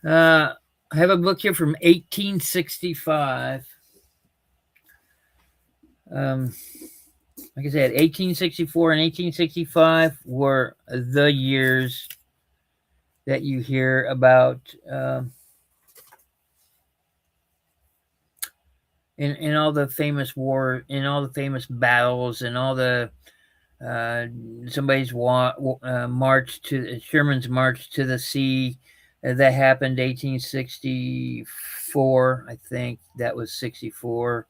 S1: I have a book here from 1865. Like I said, 1864 and 1865 were the years that you hear about in all the famous war, in all the famous battles, and all the somebody's march to Sherman's march to the sea that happened 1864. I think that was 64.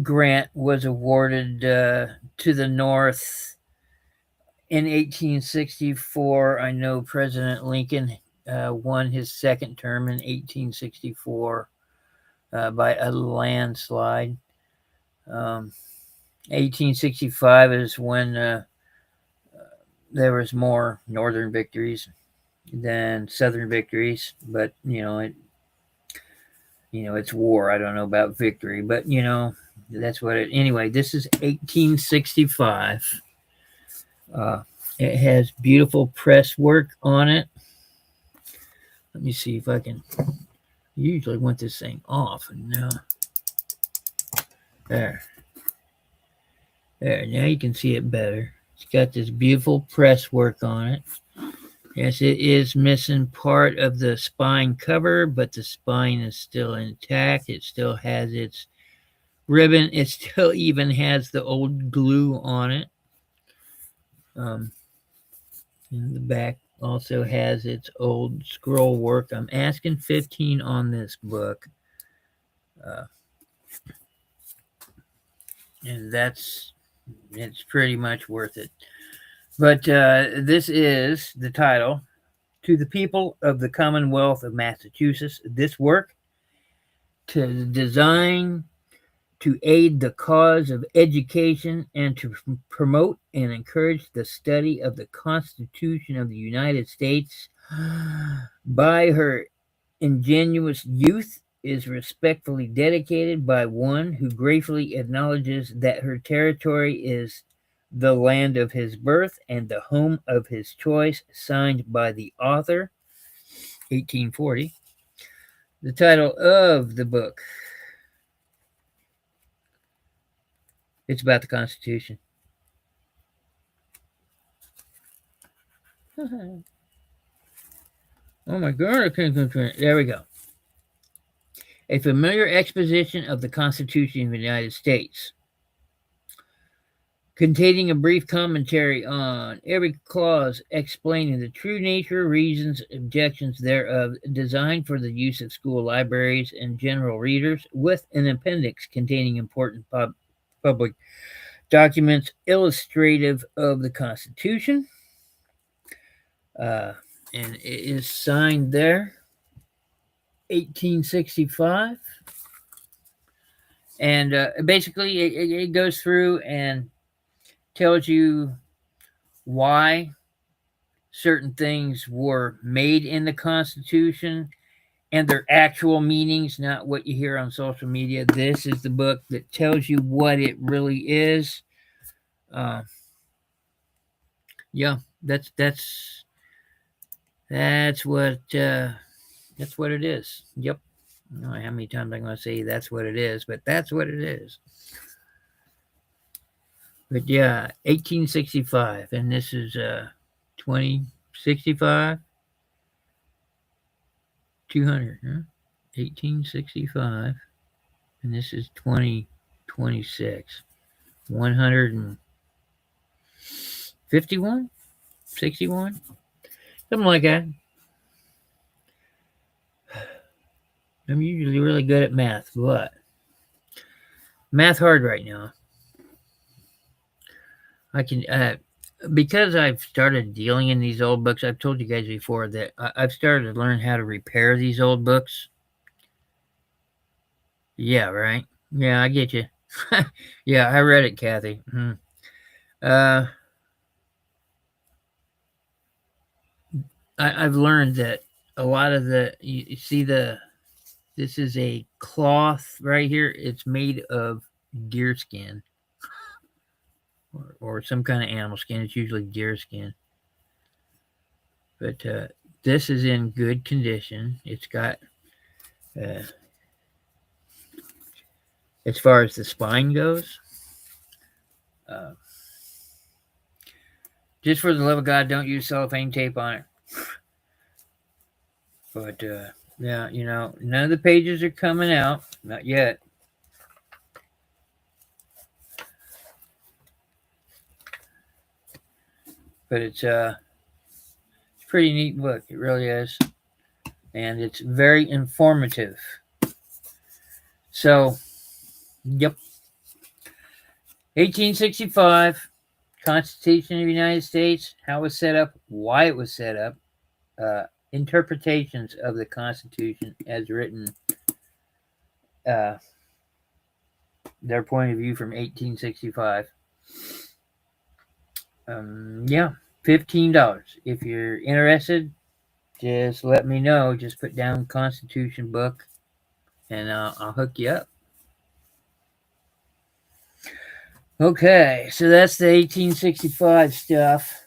S1: Grant was awarded to the North in 1864. I know President Lincoln won his second term in 1864 by a landslide. 1865 is when there was more Northern victories than Southern victories, but it's war. I don't know about victory, but that's what it. Anyway, this is 1865. It has beautiful press work on it. Let me see if I can. Usually want this thing off, and now there. Now you can see it better. It's got this beautiful press work on it. Yes, it is missing part of the spine cover, but the spine is still intact. It still has its ribbon. It still even has the old glue on it. And the back also has its old scroll work. I'm asking 15 on this book. And it's pretty much worth it. But this is the title. To the people of the Commonwealth of Massachusetts, this work to design to aid the cause of education and to promote and encourage the study of the Constitution of the United States by her ingenuous youth is respectfully dedicated by one who gratefully acknowledges that her territory is the land of his birth and the home of his choice, signed by the author, 1840. The title of the book, it's about the Constitution. Oh my God, there we go. A familiar exposition of the Constitution of the United States, containing a brief commentary on every clause, explaining the true nature, reasons, objections thereof, designed for the use of school libraries and general readers, with an appendix containing important public documents illustrative of the Constitution. And it is signed there, 1865. And basically, it goes through and tells you why certain things were made in the Constitution and their actual meanings, not what you hear on social media. This is the book that tells you what it really is. Yeah, that's what it is. Yep. I don't know how many times I'm going to say that's what it is, but that's what it is. But yeah, 1865, and this is 2065. 200, huh? 1865. And this is 2026. 151? 61? Something like that. I'm usually really good at math, but math hard right now. I can because I've started dealing in these old books. I've told you guys before that I've started to learn how to repair these old books. Yeah, right. Yeah, I get you. Yeah, I read it, Kathy. Uh, I've learned that a lot of you see this is a cloth right here. It's made of deer skin or some kind of animal skin. It's usually deer skin. But this is in good condition. It's got, uh, as far as the spine goes, uh, just for the love of God, don't use cellophane tape on it. But yeah, none of the pages are coming out. Not yet. But it's a pretty neat book. It really is. And it's very informative. So, yep. 1865, Constitution of the United States, how it was set up, why it was set up, interpretations of the Constitution as written, uh, their point of view from 1865. Yeah, $15. If you're interested, just let me know. Just put down Constitution book, and I'll hook you up. Okay, so that's the 1865 stuff.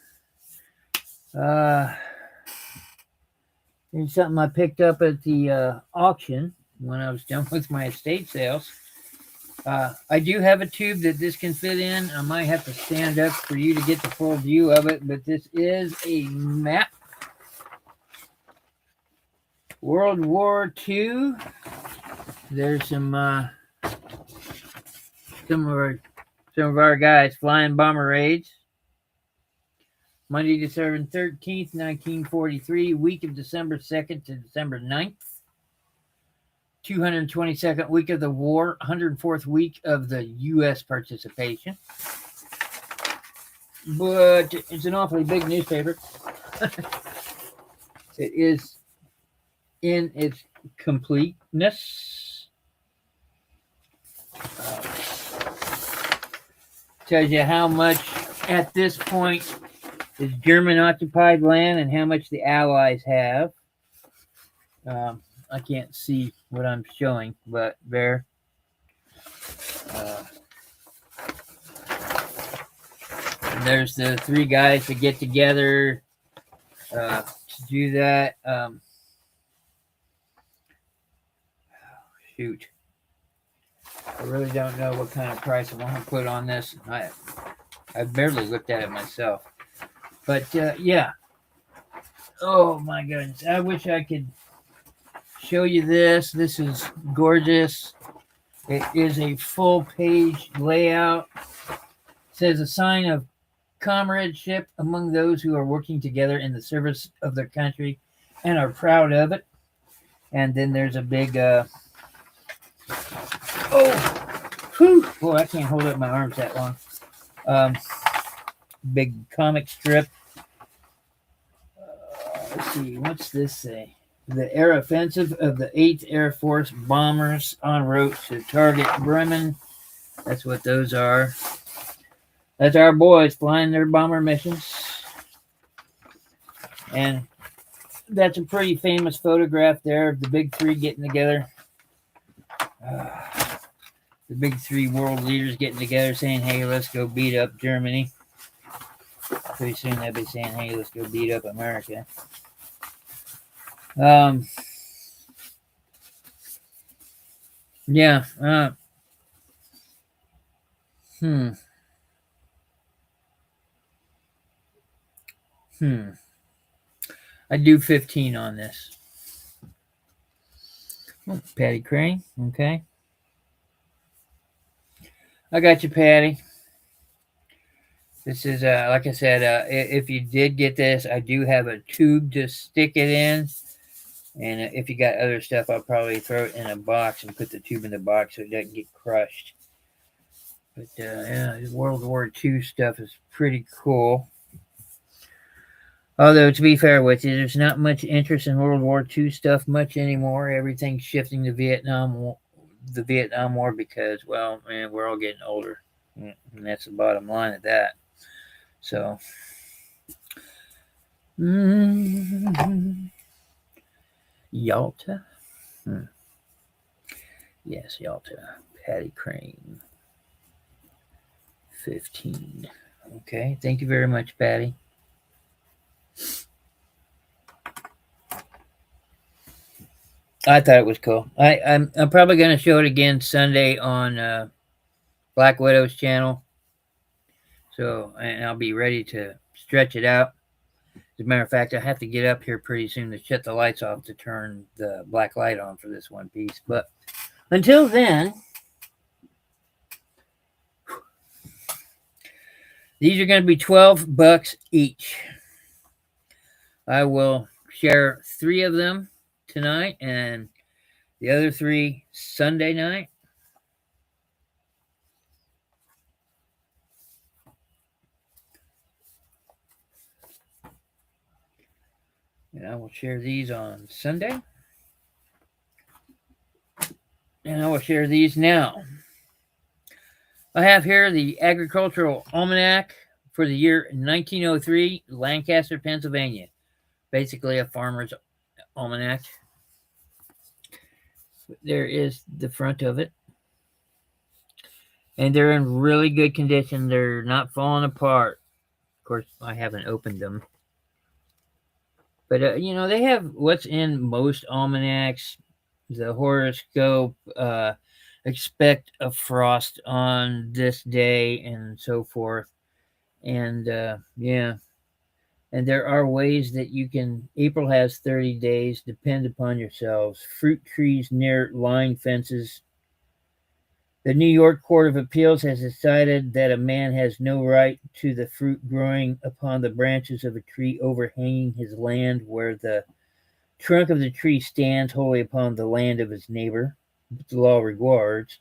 S1: Here's something I picked up at the auction when I was done with my estate sales. I do have a tube that this can fit in. I might have to stand up for you to get the full view of it, but this is a map. World War II. There's some of our guys flying bomber raids. Monday, December 13th, 1943, week of December 2nd to December 9th. 222nd week of the war, 104th week of the U.S. participation. But it's an awfully big newspaper. It is in its completeness. Tells you how much at this point is German occupied land and how much the Allies have. I can't see what I'm showing, but there. There's the three guys that get together to do that. Shoot. I really don't know what kind of price I want to put on this. I barely looked at it myself. But yeah. Oh my goodness. I wish I could show you this. This is gorgeous. It is a full page layout. It says a sign of comradeship among those who are working together in the service of their country and are proud of it. And then there's a big boy, I can't hold up my arms that long. Big comic strip. Let's see, what's this say? The air offensive of the 8th Air Force bombers en route to target Bremen. That's what those are. That's our boys flying their bomber missions. And that's a pretty famous photograph there of the big three getting together. The big three world leaders getting together saying, hey, let's go beat up Germany. Pretty soon they'll be saying, hey, let's go beat up America. Yeah. I do 15 on this. Oh, Patty Crane. Okay. I got you, Patty. This is, like I said, if you did get this, I do have a tube to stick it in. And if you got other stuff, I'll probably throw it in a box and put the tube in the box so it doesn't get crushed. But yeah, World War II stuff is pretty cool. Although, to be fair with you, there's not much interest in World War II stuff much anymore. Everything's shifting to the Vietnam War because, well, man, we're all getting older. And that's the bottom line of that. So, Yalta? Yes, Yalta. Patty Crane. 15. Okay, thank you very much, Patty. I thought it was cool. I'm probably going to show it again Sunday on Black Widow's channel. So, and I'll be ready to stretch it out. As a matter of fact, I have to get up here pretty soon to shut the lights off to turn the black light on for this one piece. But until then, these are going to be $12 each. I will share 3 of them tonight and the other 3 Sunday night. And I will share these on Sunday. And I will share these now. I have here the Agricultural Almanac for the year 1903, Lancaster, Pennsylvania. Basically a farmer's almanac. There is the front of it. And they're in really good condition. They're not falling apart. Of course, I haven't opened them. But, they have what's in most almanacs. The horoscope, expect a frost on this day, and so forth. And, yeah. And there are ways that you can. April has 30 days. Depend upon yourselves. Fruit trees near line fences. The New York Court of Appeals has decided that a man has no right to the fruit growing upon the branches of a tree overhanging his land where the trunk of the tree stands wholly upon the land of his neighbor. The law regards.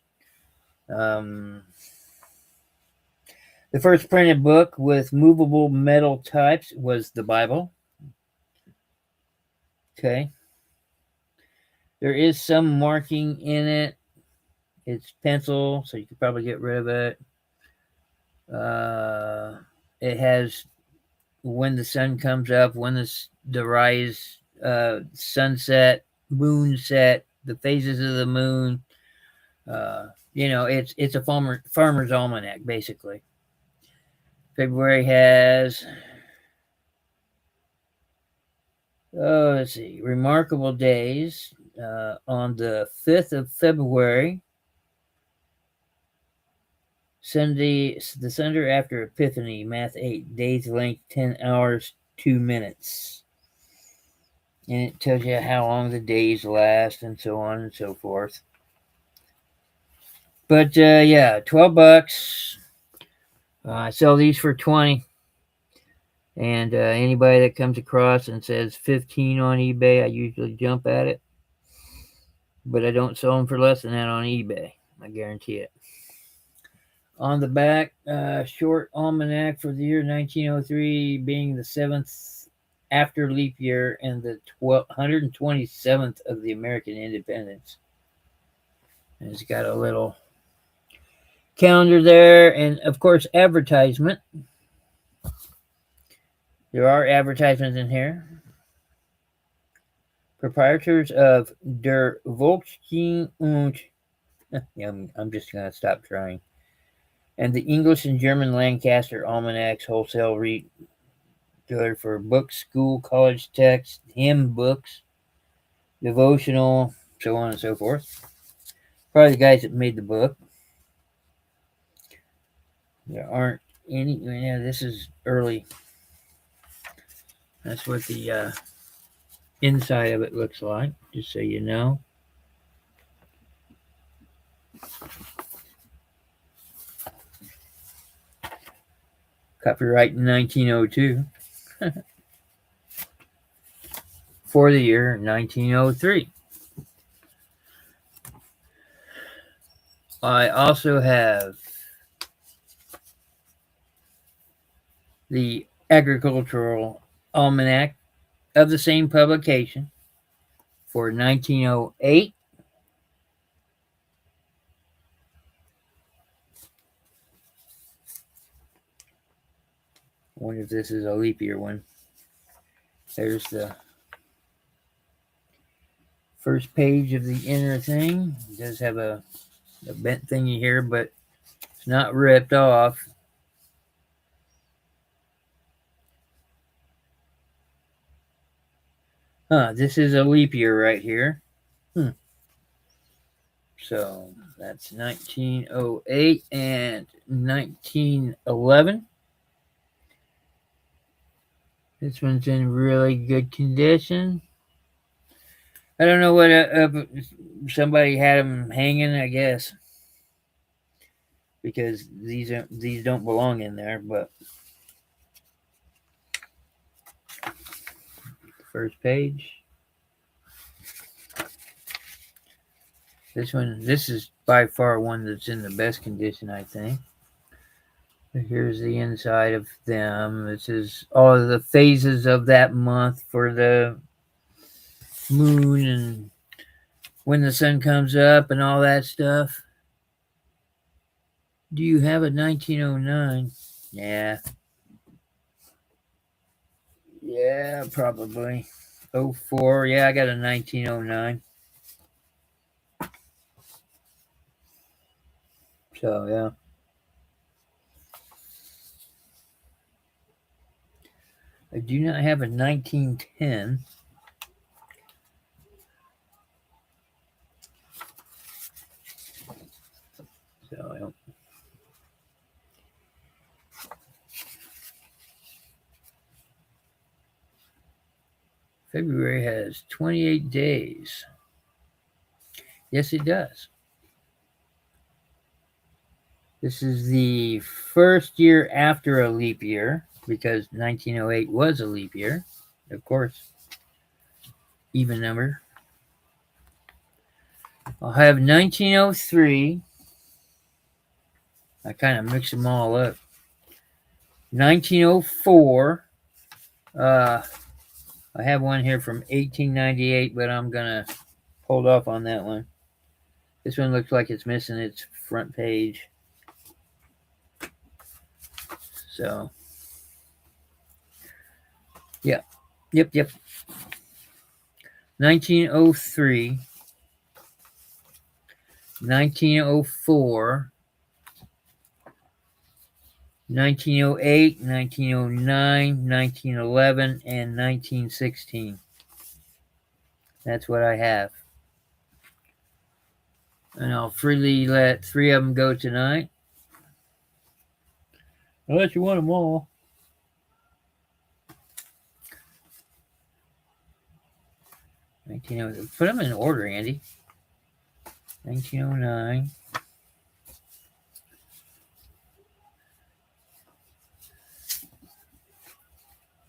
S1: The first printed book with movable metal types was the Bible. Okay. There is some marking in it. It's pencil, so you could probably get rid of it. It has when the sun comes up, when the rise, sunset, moonset, the phases of the moon. It's a farmer's almanac basically. February has let's see, remarkable days. On the 5th of February, Sunday, the Sunday after Epiphany, Math 8, days length 10 hours, 2 minutes. And it tells you how long the days last and so on and so forth. But yeah, $12. I sell these for 20. And anybody that comes across and says 15 on eBay, I usually jump at it. But I don't sell them for less than that on eBay. I guarantee it. On the back, short almanac for the year 1903 being the 7th after leap year and the 127th of the American independence. And it's got a little calendar there and, of course, advertisement. There are advertisements in here. Proprietors of Der Volksking und I'm just going to stop trying. And the English and German Lancaster Almanacs wholesale retailer for books, school, college texts, hymn books, devotional, so on and so forth. Probably the guys that made the book. There aren't any. Yeah, this is early. That's what the inside of it looks like, just so you know. Copyright in 1902 for the year 1903. I also have the Agricultural Almanac of the same publication for 1908. I wonder if this is a leap year one. There's the first page of the inner thing. It does have a bent thingy here, but it's not ripped off. This is a leap year right here. So that's 1908 and 1911. This one's in really good condition. I don't know what somebody had them hanging, I guess, because these don't belong in there. But first page. This is by far one that's in the best condition, I think. Here's the inside of them. This is all of the phases of that month for the moon and when the sun comes up and all that stuff. Do you have a 1909? Yeah. Yeah, probably. 04. Yeah, I got a 1909. So, yeah. I do not have a 1910. So, I don't. February has 28 days. Yes, it does. This is the first year after a leap year, because 1908 was a leap year, of course. Even number. I'll have 1903. I kind of mix them all up. 1904. I have one here from 1898, but I'm going to hold off on that one. This one looks like it's missing its front page. So, yeah. Yep. 1903. 1904. 1908, 1909, 1911, and 1916. That's what I have. And I'll freely let 3 of them go tonight. Unless you want them all. Put them in order, Andy. 1909.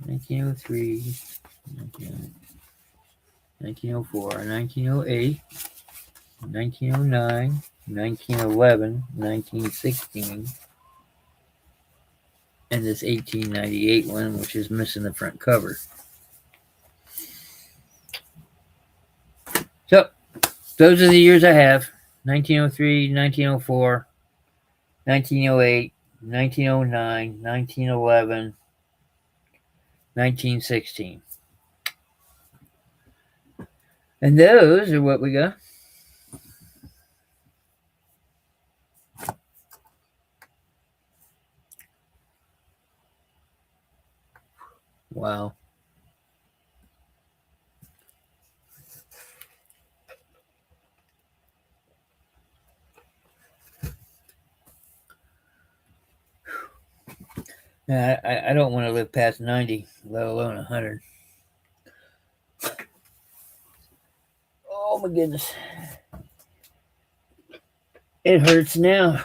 S1: 1903, 1904, 1908, 1909, 1911, 1916, and this 1898 one, which is missing the front cover. So, those are the years I have. 1903, 1904, 1908, 1909, 1911, 1916. And those are what we got. Wow. I don't want to live past 90, let alone 100. Oh my goodness. It hurts now.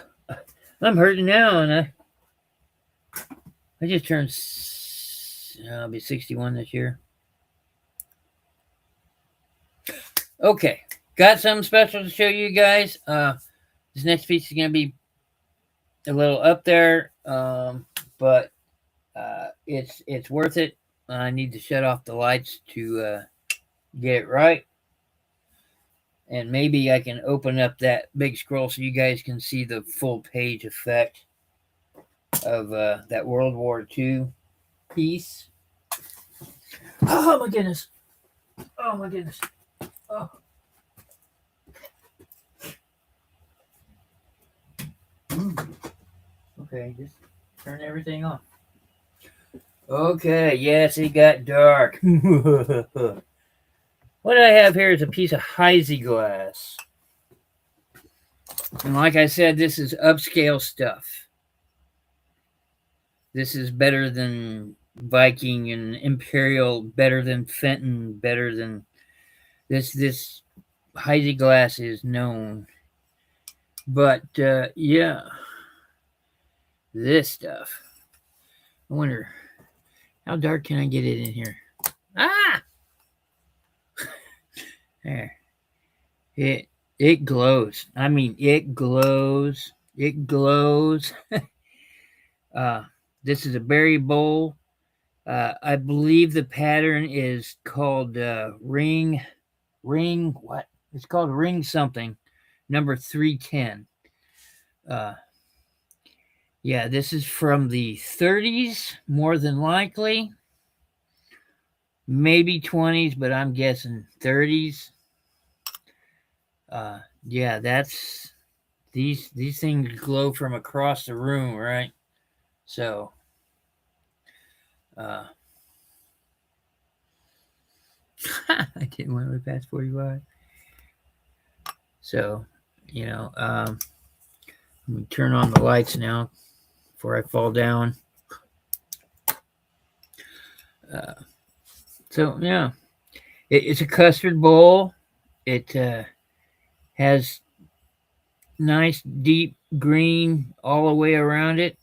S1: I'm hurting now, and I just turned. I'll be 61 this year. Okay, got something special to show you guys. This next piece is gonna be a little up there, but it's worth it. I need to shut off the lights to get it right, and maybe I can open up that big scroll so you guys can see the full page effect of that World War II piece. Oh my goodness! Oh my goodness! Oh. Okay, just turn everything on. Okay, yes, it got dark. What I have here is a piece of Heisey glass. And like I said, this is upscale stuff. This is better than Viking and Imperial, better than Fenton, better than this Heisey glass is known. But yeah, this stuff. I wonder how dark can I get it in here? Ah! There. It glows. I mean, it glows. It glows. This is a berry bowl. I believe the pattern is called ring. What? It's called ring something. Number 310. Yeah, this is from the 30s, more than likely. Maybe 20s, but I'm guessing 30s. Yeah, that's these things glow from across the room, right? So I didn't want to live past 45. So, let me turn on the lights now before I fall down. So yeah, it's a custard bowl. It has nice deep green all the way around it.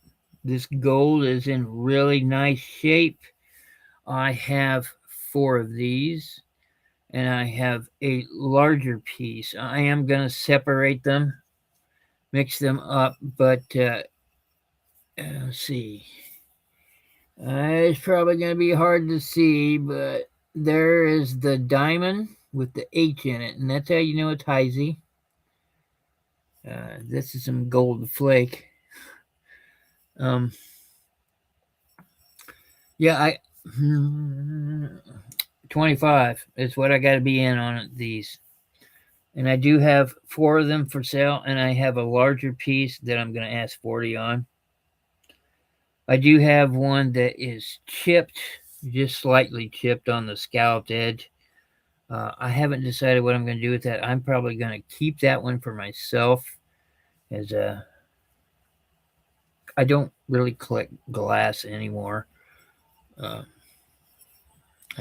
S1: This gold is in really nice shape. I have 4 of these, and I have a larger piece. I am going to separate them, mix them up, but let's see. It's probably going to be hard to see, but there is the diamond with the H in it, and that's how you know it's Heisey. This is some gold flake. Yeah, 25 is what I got to be in on these. And I do have 4 of them for sale, and I have a larger piece that I'm going to ask 40 on. I do have one that is chipped, just slightly chipped on the scalloped edge. I haven't decided what I'm going to do with that. I'm probably going to keep that one for myself, as I don't really collect glass anymore. I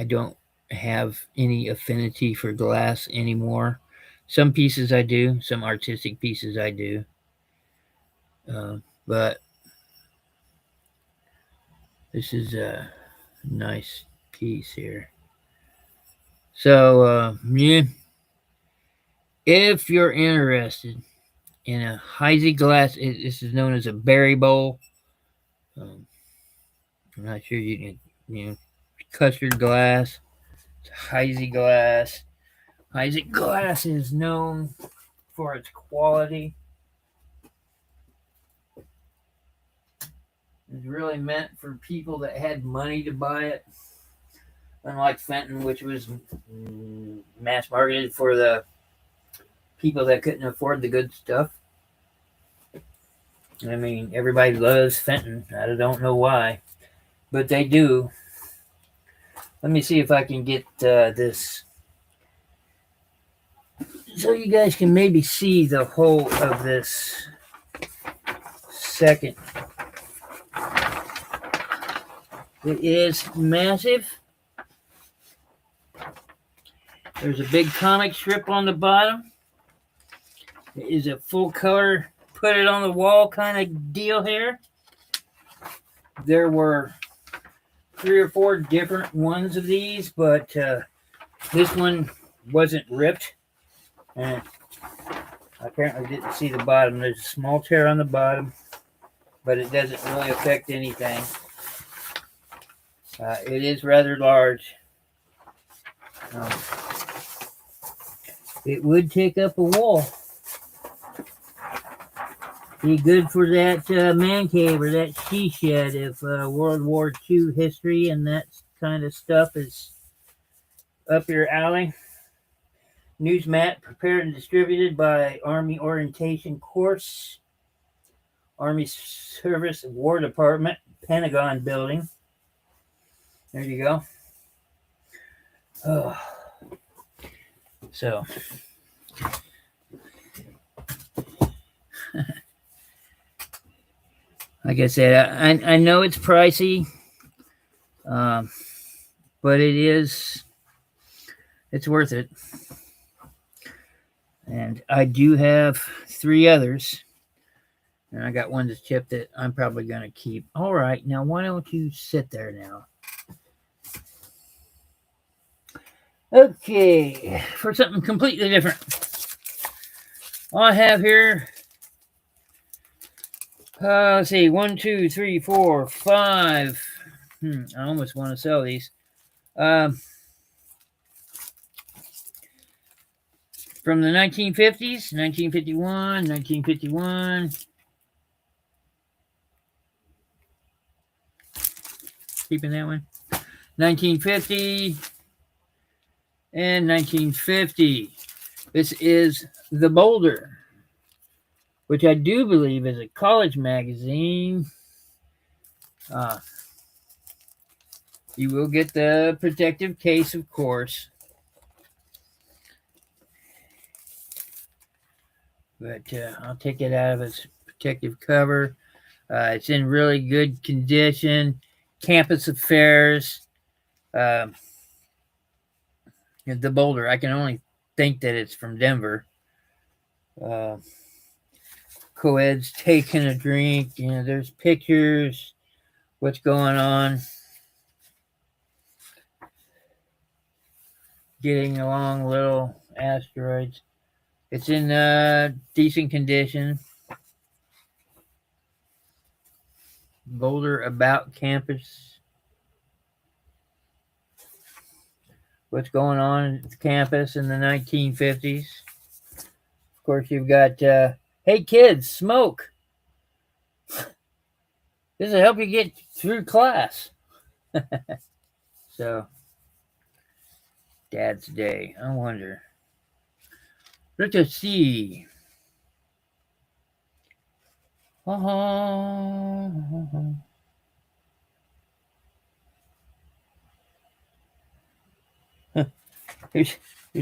S1: don't have any affinity for glass anymore. Some pieces I do, some artistic pieces I do. But this is a nice piece here. So, yeah, if you're interested in a Heisey glass, this is known as a berry bowl. I'm not sure you can, custard glass, Heisey glass. Heisey glass is known for its quality. It's really meant for people that had money to buy it. Unlike Fenton, which was mass marketed for the people that couldn't afford the good stuff. I mean, everybody loves Fenton. I don't know why, but they do. Let me see if I can get this so you guys can maybe see the whole of this second. It is massive. There's a big comic strip on the bottom. It is a full color, put it on the wall kind of deal here. There were 3 or 4 different ones of these, but this one wasn't ripped, and I apparently didn't see the bottom. There's a small tear on the bottom, but it doesn't really affect anything. It is rather large. Um, it would take up a wall. Be good for that man cave or that she shed if World War II history and that kind of stuff is up your alley. News mat prepared and distributed by Army Orientation Course, Army Service War Department, Pentagon Building. There you go. Oh. So, like I said, I know it's pricey, but it's worth it. And I do have 3 others. And I got one that's chipped that I'm probably going to keep. All right, now why don't you sit there now? Okay, for something completely different. All I have here, let's see, 1, 2, 3, 4, 5. I almost want to sell these. From the 1950s, 1951, 1951. Keeping that one. 1950 and 1950. This is The Boulder, which I do believe is a college magazine. You will get the protective case, of course. But I'll take it out of its protective cover. It's in really good condition. Campus Affairs. The Boulder. I can only think that it's from Denver. Co-ed's taking a drink. There's pictures. What's going on? Getting along, little asteroids. It's in decent condition. Boulder About Campus. What's going on at the campus in the 1950s? Of course, you've got, hey kids, smoke. This will help you get through class. So, Dad's Day. I wonder. Let us see. Here's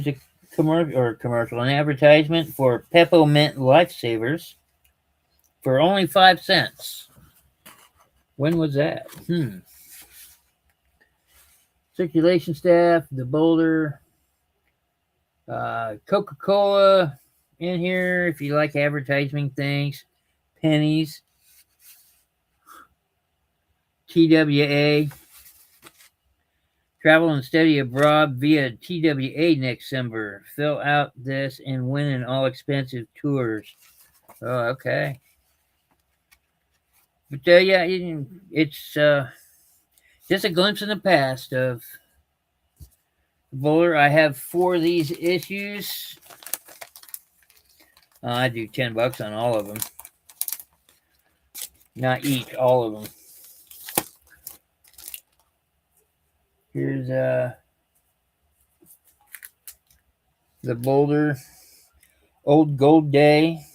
S1: a commercial, an advertisement for Peppermint Lifesavers for only 5 cents. When was that? Circulation staff, the Boulder, Coca-Cola in here if you like advertising things, pennies, TWA, travel and study abroad via TWA next summer. Fill out this and win an all-expensive tours. Oh, okay. But yeah, it's just a glimpse in the past of Boulder. I have 4 of these issues. I do $10 on all of them. Not each, all of them. Here's the Boulder Old Gold Day.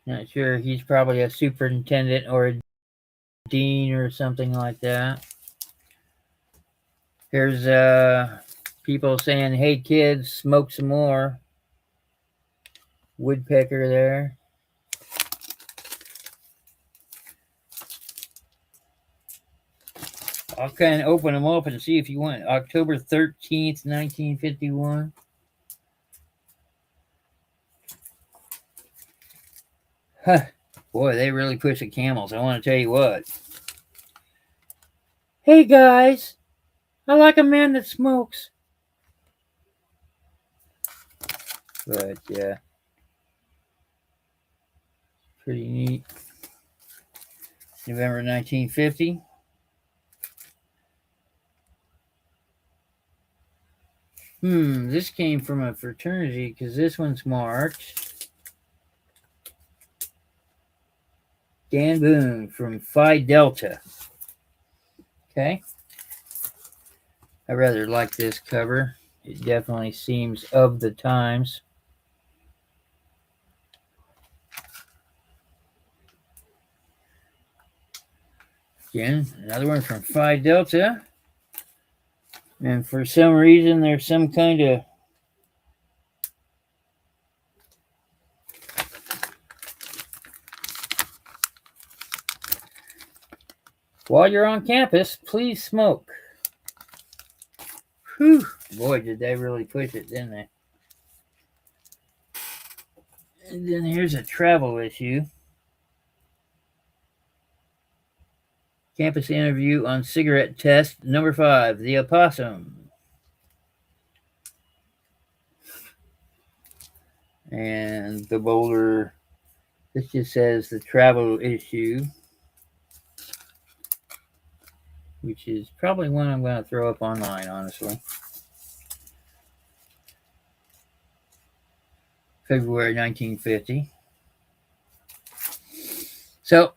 S1: Not sure. He's probably a superintendent or a dean or something like that. Here's people saying, hey kids, smoke some more. Woodpecker there. I'll kind of open them up and see if you want. October 13th, 1951. Boy, they really push the camels. I want to tell you what. Hey guys, I like a man that smokes. But yeah, pretty neat. November 1950. This came from a fraternity because this one's marked Dan Boone from Phi Delta. Okay. I rather like this cover. It definitely seems of the times. Again, another one from Phi Delta. And for some reason, there's some kind of while you're on campus, please smoke. Whew. Boy, did they really push it, didn't they? And then here's a travel issue. Campus interview on cigarette test number 5, the opossum. And the Boulder, this just says the travel issue, which is probably one I'm going to throw up online, honestly. February 1950. So,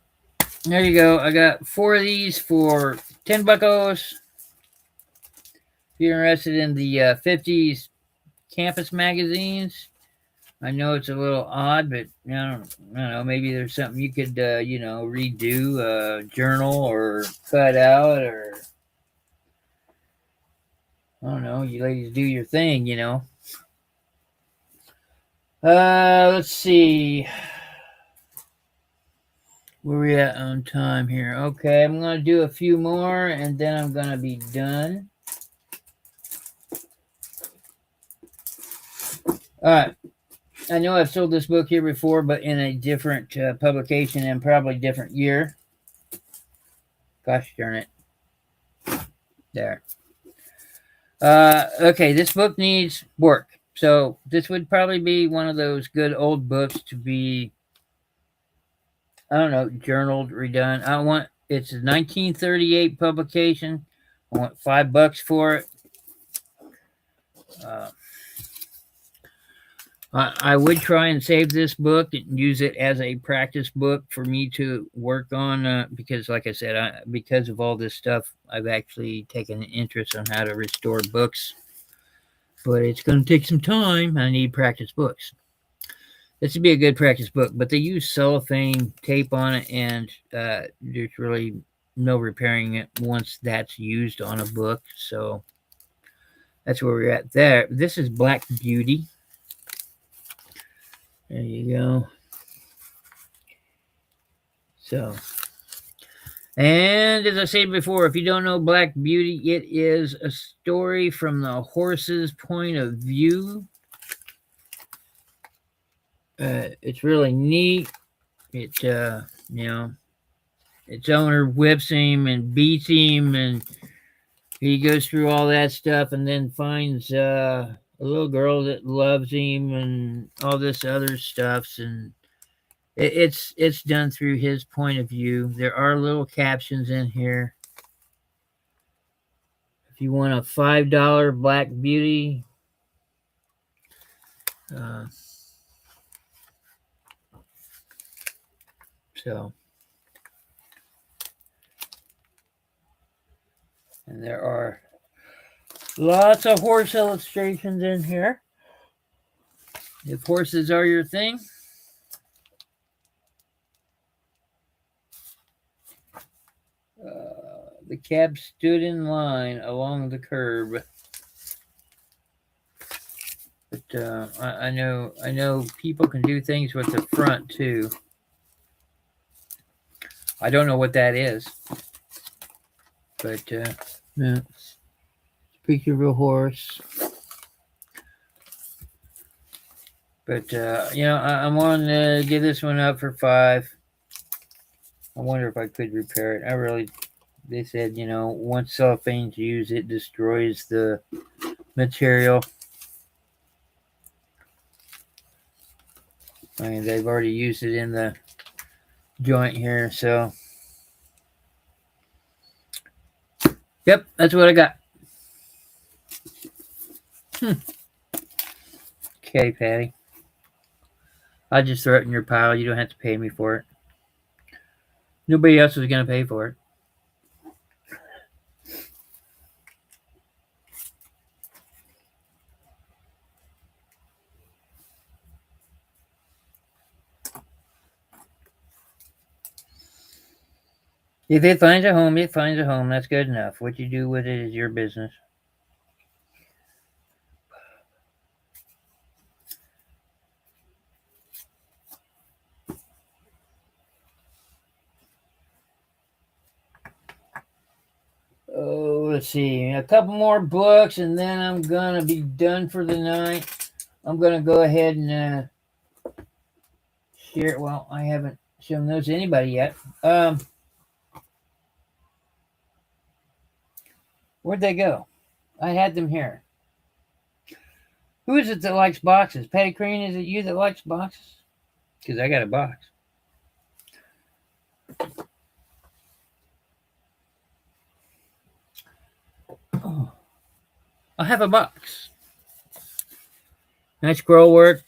S1: there you go. I got 4 of these for 10 buckos. If you're interested in the 50s campus magazines, I know it's a little odd, but I don't know. Maybe there's something you could, redo, journal or cut out, or I don't know. You ladies do your thing, Let's see. Where we at on time here? Okay, I'm going to do a few more, and then I'm going to be done. All right. I know I've sold this book here before, but in a different publication and probably different year. Gosh darn it. There. Okay, this book needs work. So this would probably be one of those good old books to be, I don't know, journaled, redone. It's a 1938 publication. I want $5 for it. I would try and save this book and use it as a practice book for me to work on because, like I said, because of all this stuff, I've actually taken an interest on how to restore books. But it's going to take some time. I need practice books. This would be a good practice book, but they use cellophane tape on it, and there's really no repairing it once that's used on a book. So that's where we're at there. This is Black Beauty. There you go. So, and as I said before, if you don't know Black Beauty, it is a story from the horse's point of view. It's really neat. It, its owner whips him and beats him, and he goes through all that stuff, and then finds a little girl that loves him, and all this other stuff, and it's done through his point of view. There are little captions in here. If you want a $5 Black Beauty, so, and there are lots of horse illustrations in here. If horses are your thing. The cab stood in line along the curb. But I know people can do things with the front too. I don't know what that is, but yeah. Picture of a horse. But I'm willing to give this one up for 5. I wonder if I could repair it. They said, once cellophane's used, it destroys the material. I mean, they've already used it in the joint here, so. Yep, that's what I got. Okay, Patty. I'll just throw it in your pile. You don't have to pay me for it. Nobody else is going to pay for it. If it finds a home, it finds a home. That's good enough. What you do with it is your business. Oh, let's see. A couple more books, and then I'm going to be done for the night. I'm going to go ahead and share. Well, I haven't shown those to anybody yet. Where'd they go? I had them here. Who is it that likes boxes? Patty Crane, is it you that likes boxes? Because I got a box. Oh, I have a box. Nice scroll work.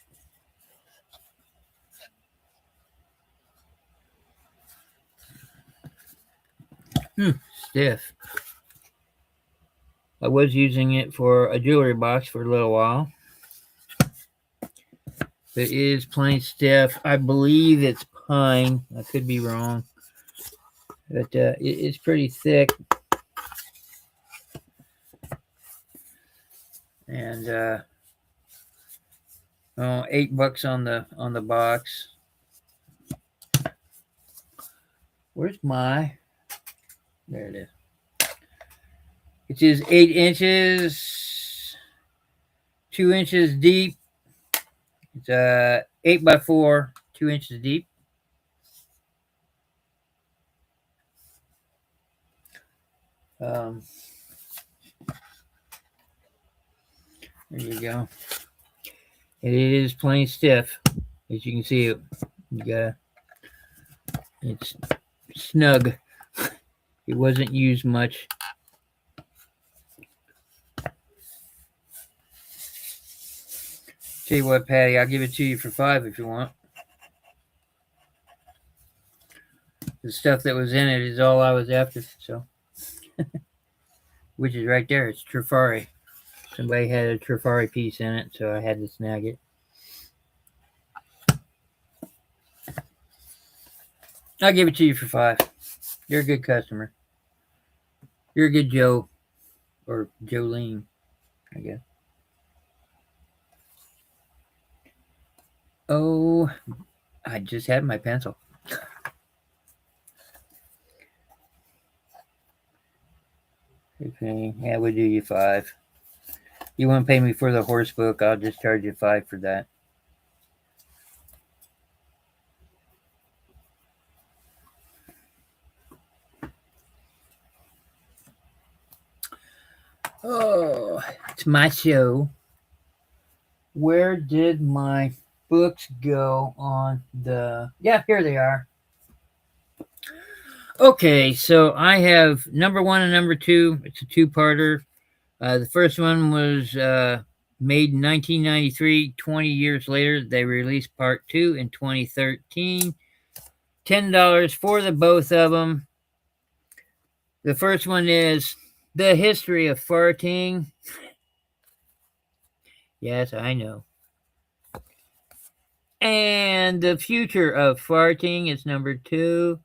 S1: Stiff. I was using it for a jewelry box for a little while. It is plain stiff. I believe it's pine. I could be wrong. But it's pretty thick. And $8 on the box. Where's my? There it is. It is 8 inches, 2 inches deep. It's 8x4, 2 inches deep. There you go. It is plain stiff, as you can see. It's snug. It wasn't used much. Tell you what, Patty, I'll give it to you for 5 if you want. The stuff that was in it is all I was after, so. Which is right there. It's Trifari. Somebody had a Trifari piece in it, so I had to snag it. I'll give it to you for 5. You're a good customer. You're a good Joe. Or Jolene, I guess. Oh, I just had my pencil. Okay, yeah, we'll do you 5. You want to pay me for the horse book, I'll just charge you 5 for that. Oh, it's my show. Where did my books go on the... Yeah, here they are. Okay, so I have number 1 and number 2. It's a 2-parter. The first one was made in 1993. 20 years later, they released part 2 in 2013. $10 for the both of them. The first one is The History of Farting. Yes, I know. And The Future of Farting is number 2.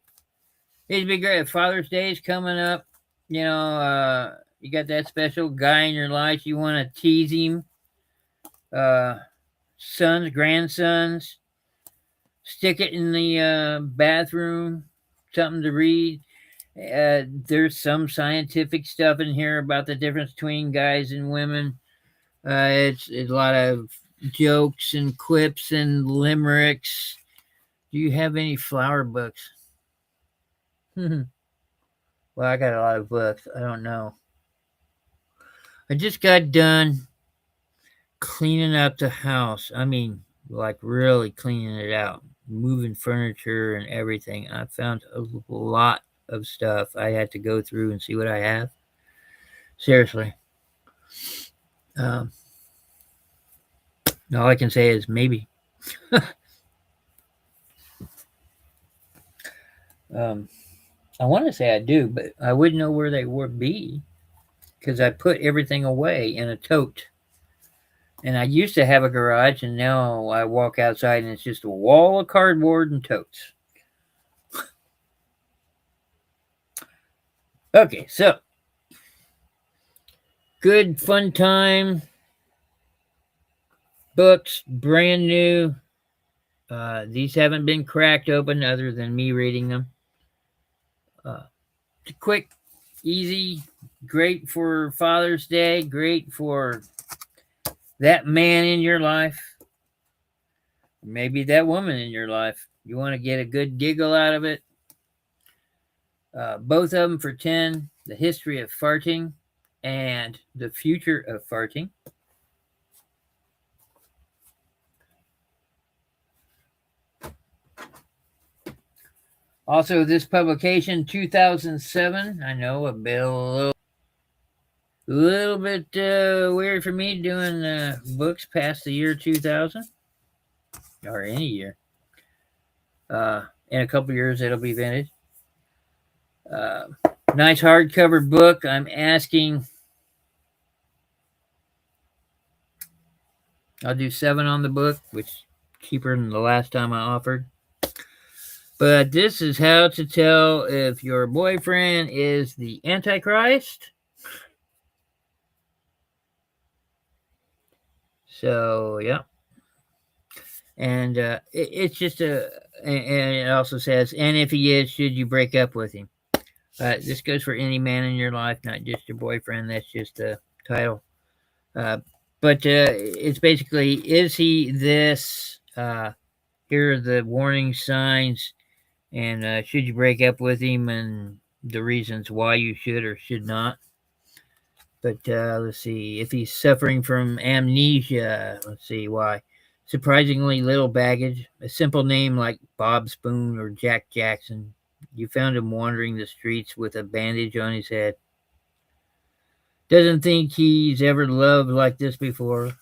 S1: It'd be great. Father's Day is coming up. You got that special guy in your life. You want to tease him. Sons, grandsons. Stick it in the bathroom. Something to read. There's some scientific stuff in here about the difference between guys and women. It's a lot of jokes and quips and limericks. Do you have any flower books? Well, I got a lot of books. I don't know. I just got done cleaning up the house. I mean, like really cleaning it out, moving furniture and everything. I found a lot of stuff I had to go through and see what I have. Seriously. Um, all I can say is maybe. um, I want to say I do, but I wouldn't know where they would be because I put everything away in a tote. And I used to have a garage, and now I walk outside and it's just a wall of cardboard and totes. Okay, so good fun time. Books, brand new. These haven't been cracked open other than me reading them. Uh, quick, easy, great for Father's Day, great for that man in your life, maybe that woman in your life. You want to get a good giggle out of it. Both of them for 10. The History of Farting and The Future of Farting. Also, this publication, 2007. I know, a little bit weird for me doing books past the year 2000 or any year. In a couple years, it'll be vintage. Nice hardcover book. I'm asking. I'll do 7 on the book, which is cheaper than the last time I offered. But this is how to tell if your boyfriend is the Antichrist. So, yeah. And it's just and it also says, and if he is, should you break up with him? This goes for any man in your life, not just your boyfriend. That's just a title. But it's basically, is he this? Here are the warning signs, and should you break up with him, and the reasons why you should or should not. But let's see, if he's suffering from amnesia, let's see why. Surprisingly little baggage, a simple name like Bob Spoon or Jack Jackson. You found him wandering the streets with a bandage on his head. Doesn't think he's ever loved like this before.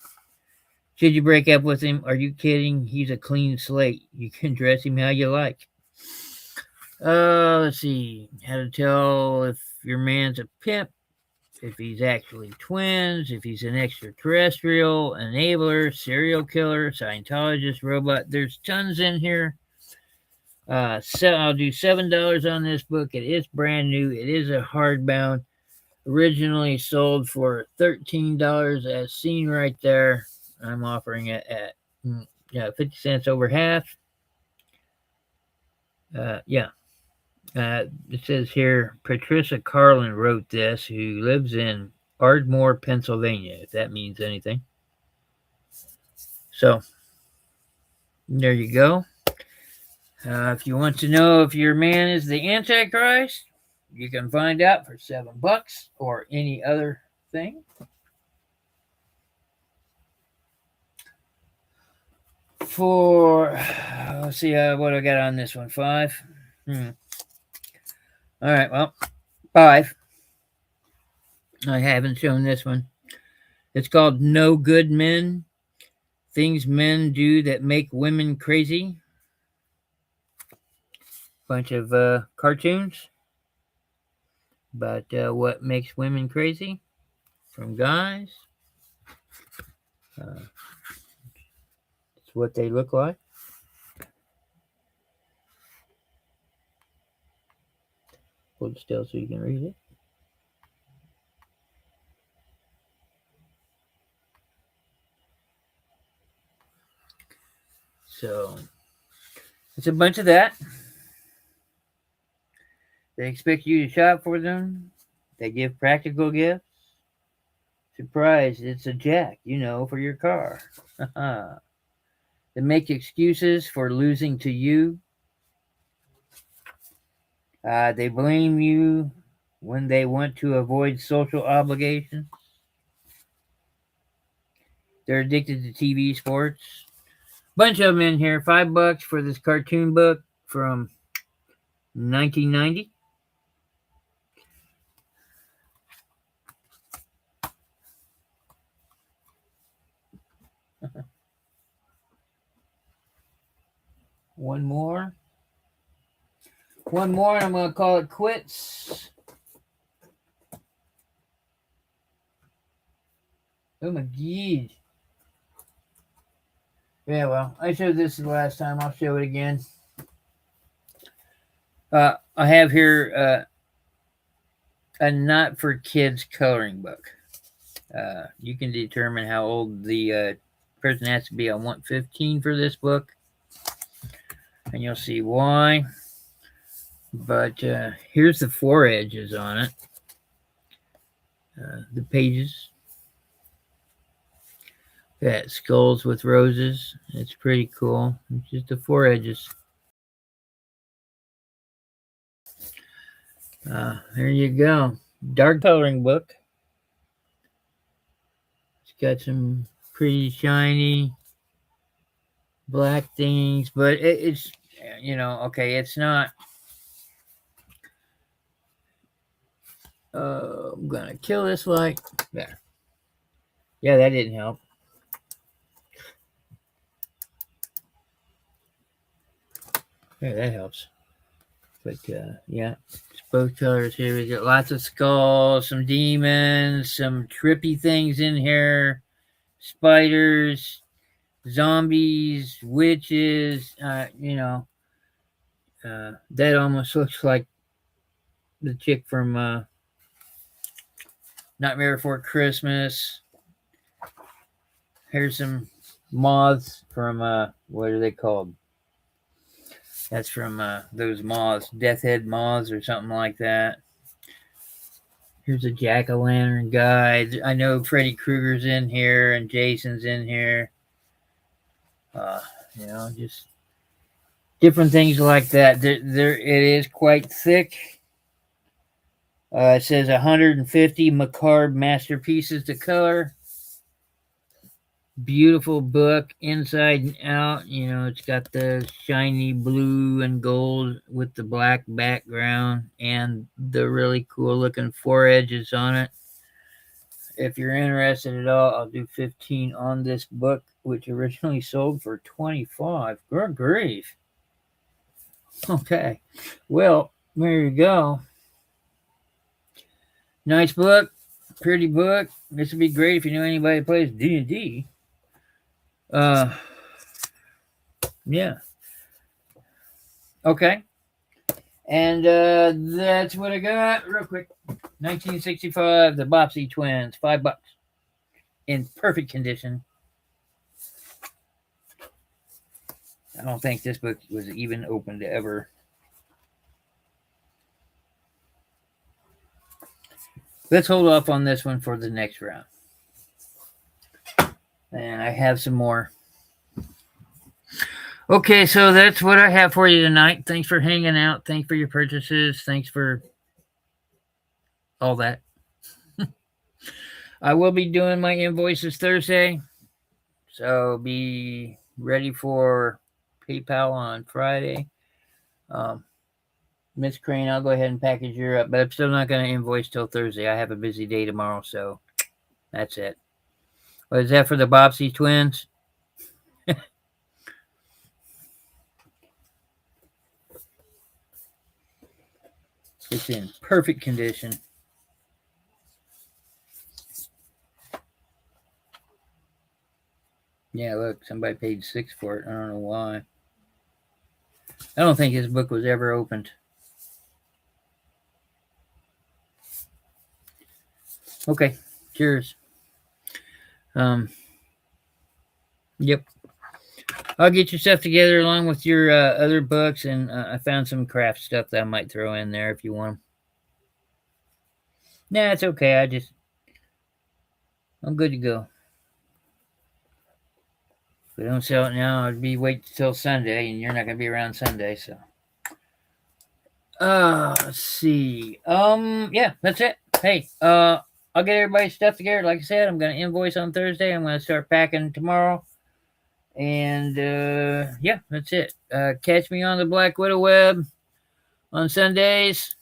S1: Should you break up with him? Are you kidding? He's a clean slate. You can dress him how you like. Let's see. How to tell if your man's a pimp, if he's actually twins, if he's an extraterrestrial, enabler, serial killer, Scientologist, robot. There's tons in here. So I'll do $7 on this book. It is brand new. It is a hardbound. Originally sold for $13, as seen right there. I'm offering it at 50 cents over half. Yeah. It says here, Patricia Carlin wrote this, who lives in Ardmore, Pennsylvania, if that means anything. So, there you go. If you want to know if your man is the Antichrist, you can find out for $7 or any other thing. Let's see what I got on this one. 5. All right, well, 5. I haven't shown this one. It's called No Good Men. Things Men Do That Make Women Crazy. Bunch of cartoons about what makes women crazy from guys. It's what they look like. Hold still so you can read it. So, it's a bunch of that. They expect you to shop for them. They give practical gifts. Surprise, it's a jack, for your car. They make excuses for losing to you. They blame you when they want to avoid social obligations. They're addicted to TV sports. Bunch of them in here. $5 for this cartoon book from 1990. One more. One more, and I'm going to call it quits. Oh my god. Yeah, well, I showed this the last time. I'll show it again. I have here a not for kids coloring book. You can determine how old the person has to be. I want 15 for this book, and you'll see why. But here's the foredges on it. The pages. Got skulls with roses. It's pretty cool. It's just the foredges. There you go. Dark coloring book. It's got some pretty shiny black things, but it's okay. It's not. I'm gonna kill this light. There. Yeah, that didn't help. Yeah, that helps. But yeah, it's both colors here. We got lots of skulls, some demons, some trippy things in here, spiders, zombies, witches. That almost looks like the chick from Nightmare Before Christmas. Here's some moths from what are they called? That's from those moths, death head moths or something like that. Here's a jack-o'-lantern guy. I know Freddy Krueger's in here and Jason's in here. Just different things like that. There it is quite thick. It says 150 macabre masterpieces to color. Beautiful book inside and out. It's got the shiny blue and gold with the black background and the really cool looking foredges on it. If you're interested at all, I'll do 15 on this book, which originally sold for 25. Good grief. Okay. Well, there you go. Nice book. Pretty book. This would be great if you know anybody that plays D&D. Yeah. Okay. And that's what I got. Real quick. 1965, the Bobbsey Twins. $5. In perfect condition. I don't think this book was even opened ever. Let's hold off on this one for the next round. And I have some more. Okay, so that's what I have for you tonight. Thanks for hanging out. Thanks for your purchases. Thanks for all that. I will be doing my invoices Thursday. So be ready for PayPal on Friday. Miss Crane, I'll go ahead and package your up, but I'm still not going to invoice till Thursday. I have a busy day tomorrow, so that's it. What is that for the Bobbsey Twins? It's in perfect condition. Yeah, look, somebody paid $6 for it. I don't know why. I don't think this book was ever opened. Okay, cheers. Yep. I'll get your stuff together along with your other books, and I found some craft stuff that I might throw in there if you want them. Nah, it's okay. I'm good to go. If I don't sell it now, it'd be wait till Sunday, and you're not gonna be around Sunday, so. Let's see. Yeah, that's it. Hey, I'll get everybody's stuff together. Like I said, I'm gonna invoice on Thursday. I'm gonna start packing tomorrow. And yeah, that's it. Catch me on the Black Widow web on Sundays.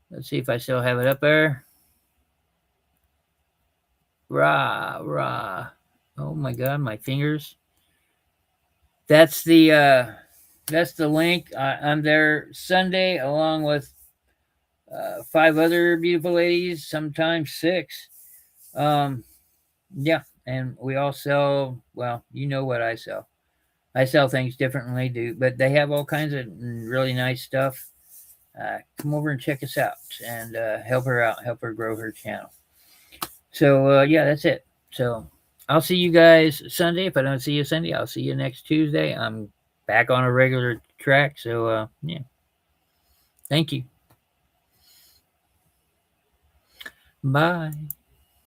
S1: Let's see if I still have it up there. Rah, rah. Oh my god, my fingers. That's the link. I'm there Sunday along with five other beautiful ladies, sometimes six. Um, yeah, and we all sell. Well, you know what I sell. I sell things differently, do, but they have all kinds of really nice stuff. Come over and check us out and help her out, help her grow her channel. So yeah, that's it. So I'll see you guys Sunday. If I don't see you Sunday, I'll see you next Tuesday. I'm back on a regular track. So yeah, thank you. Bye.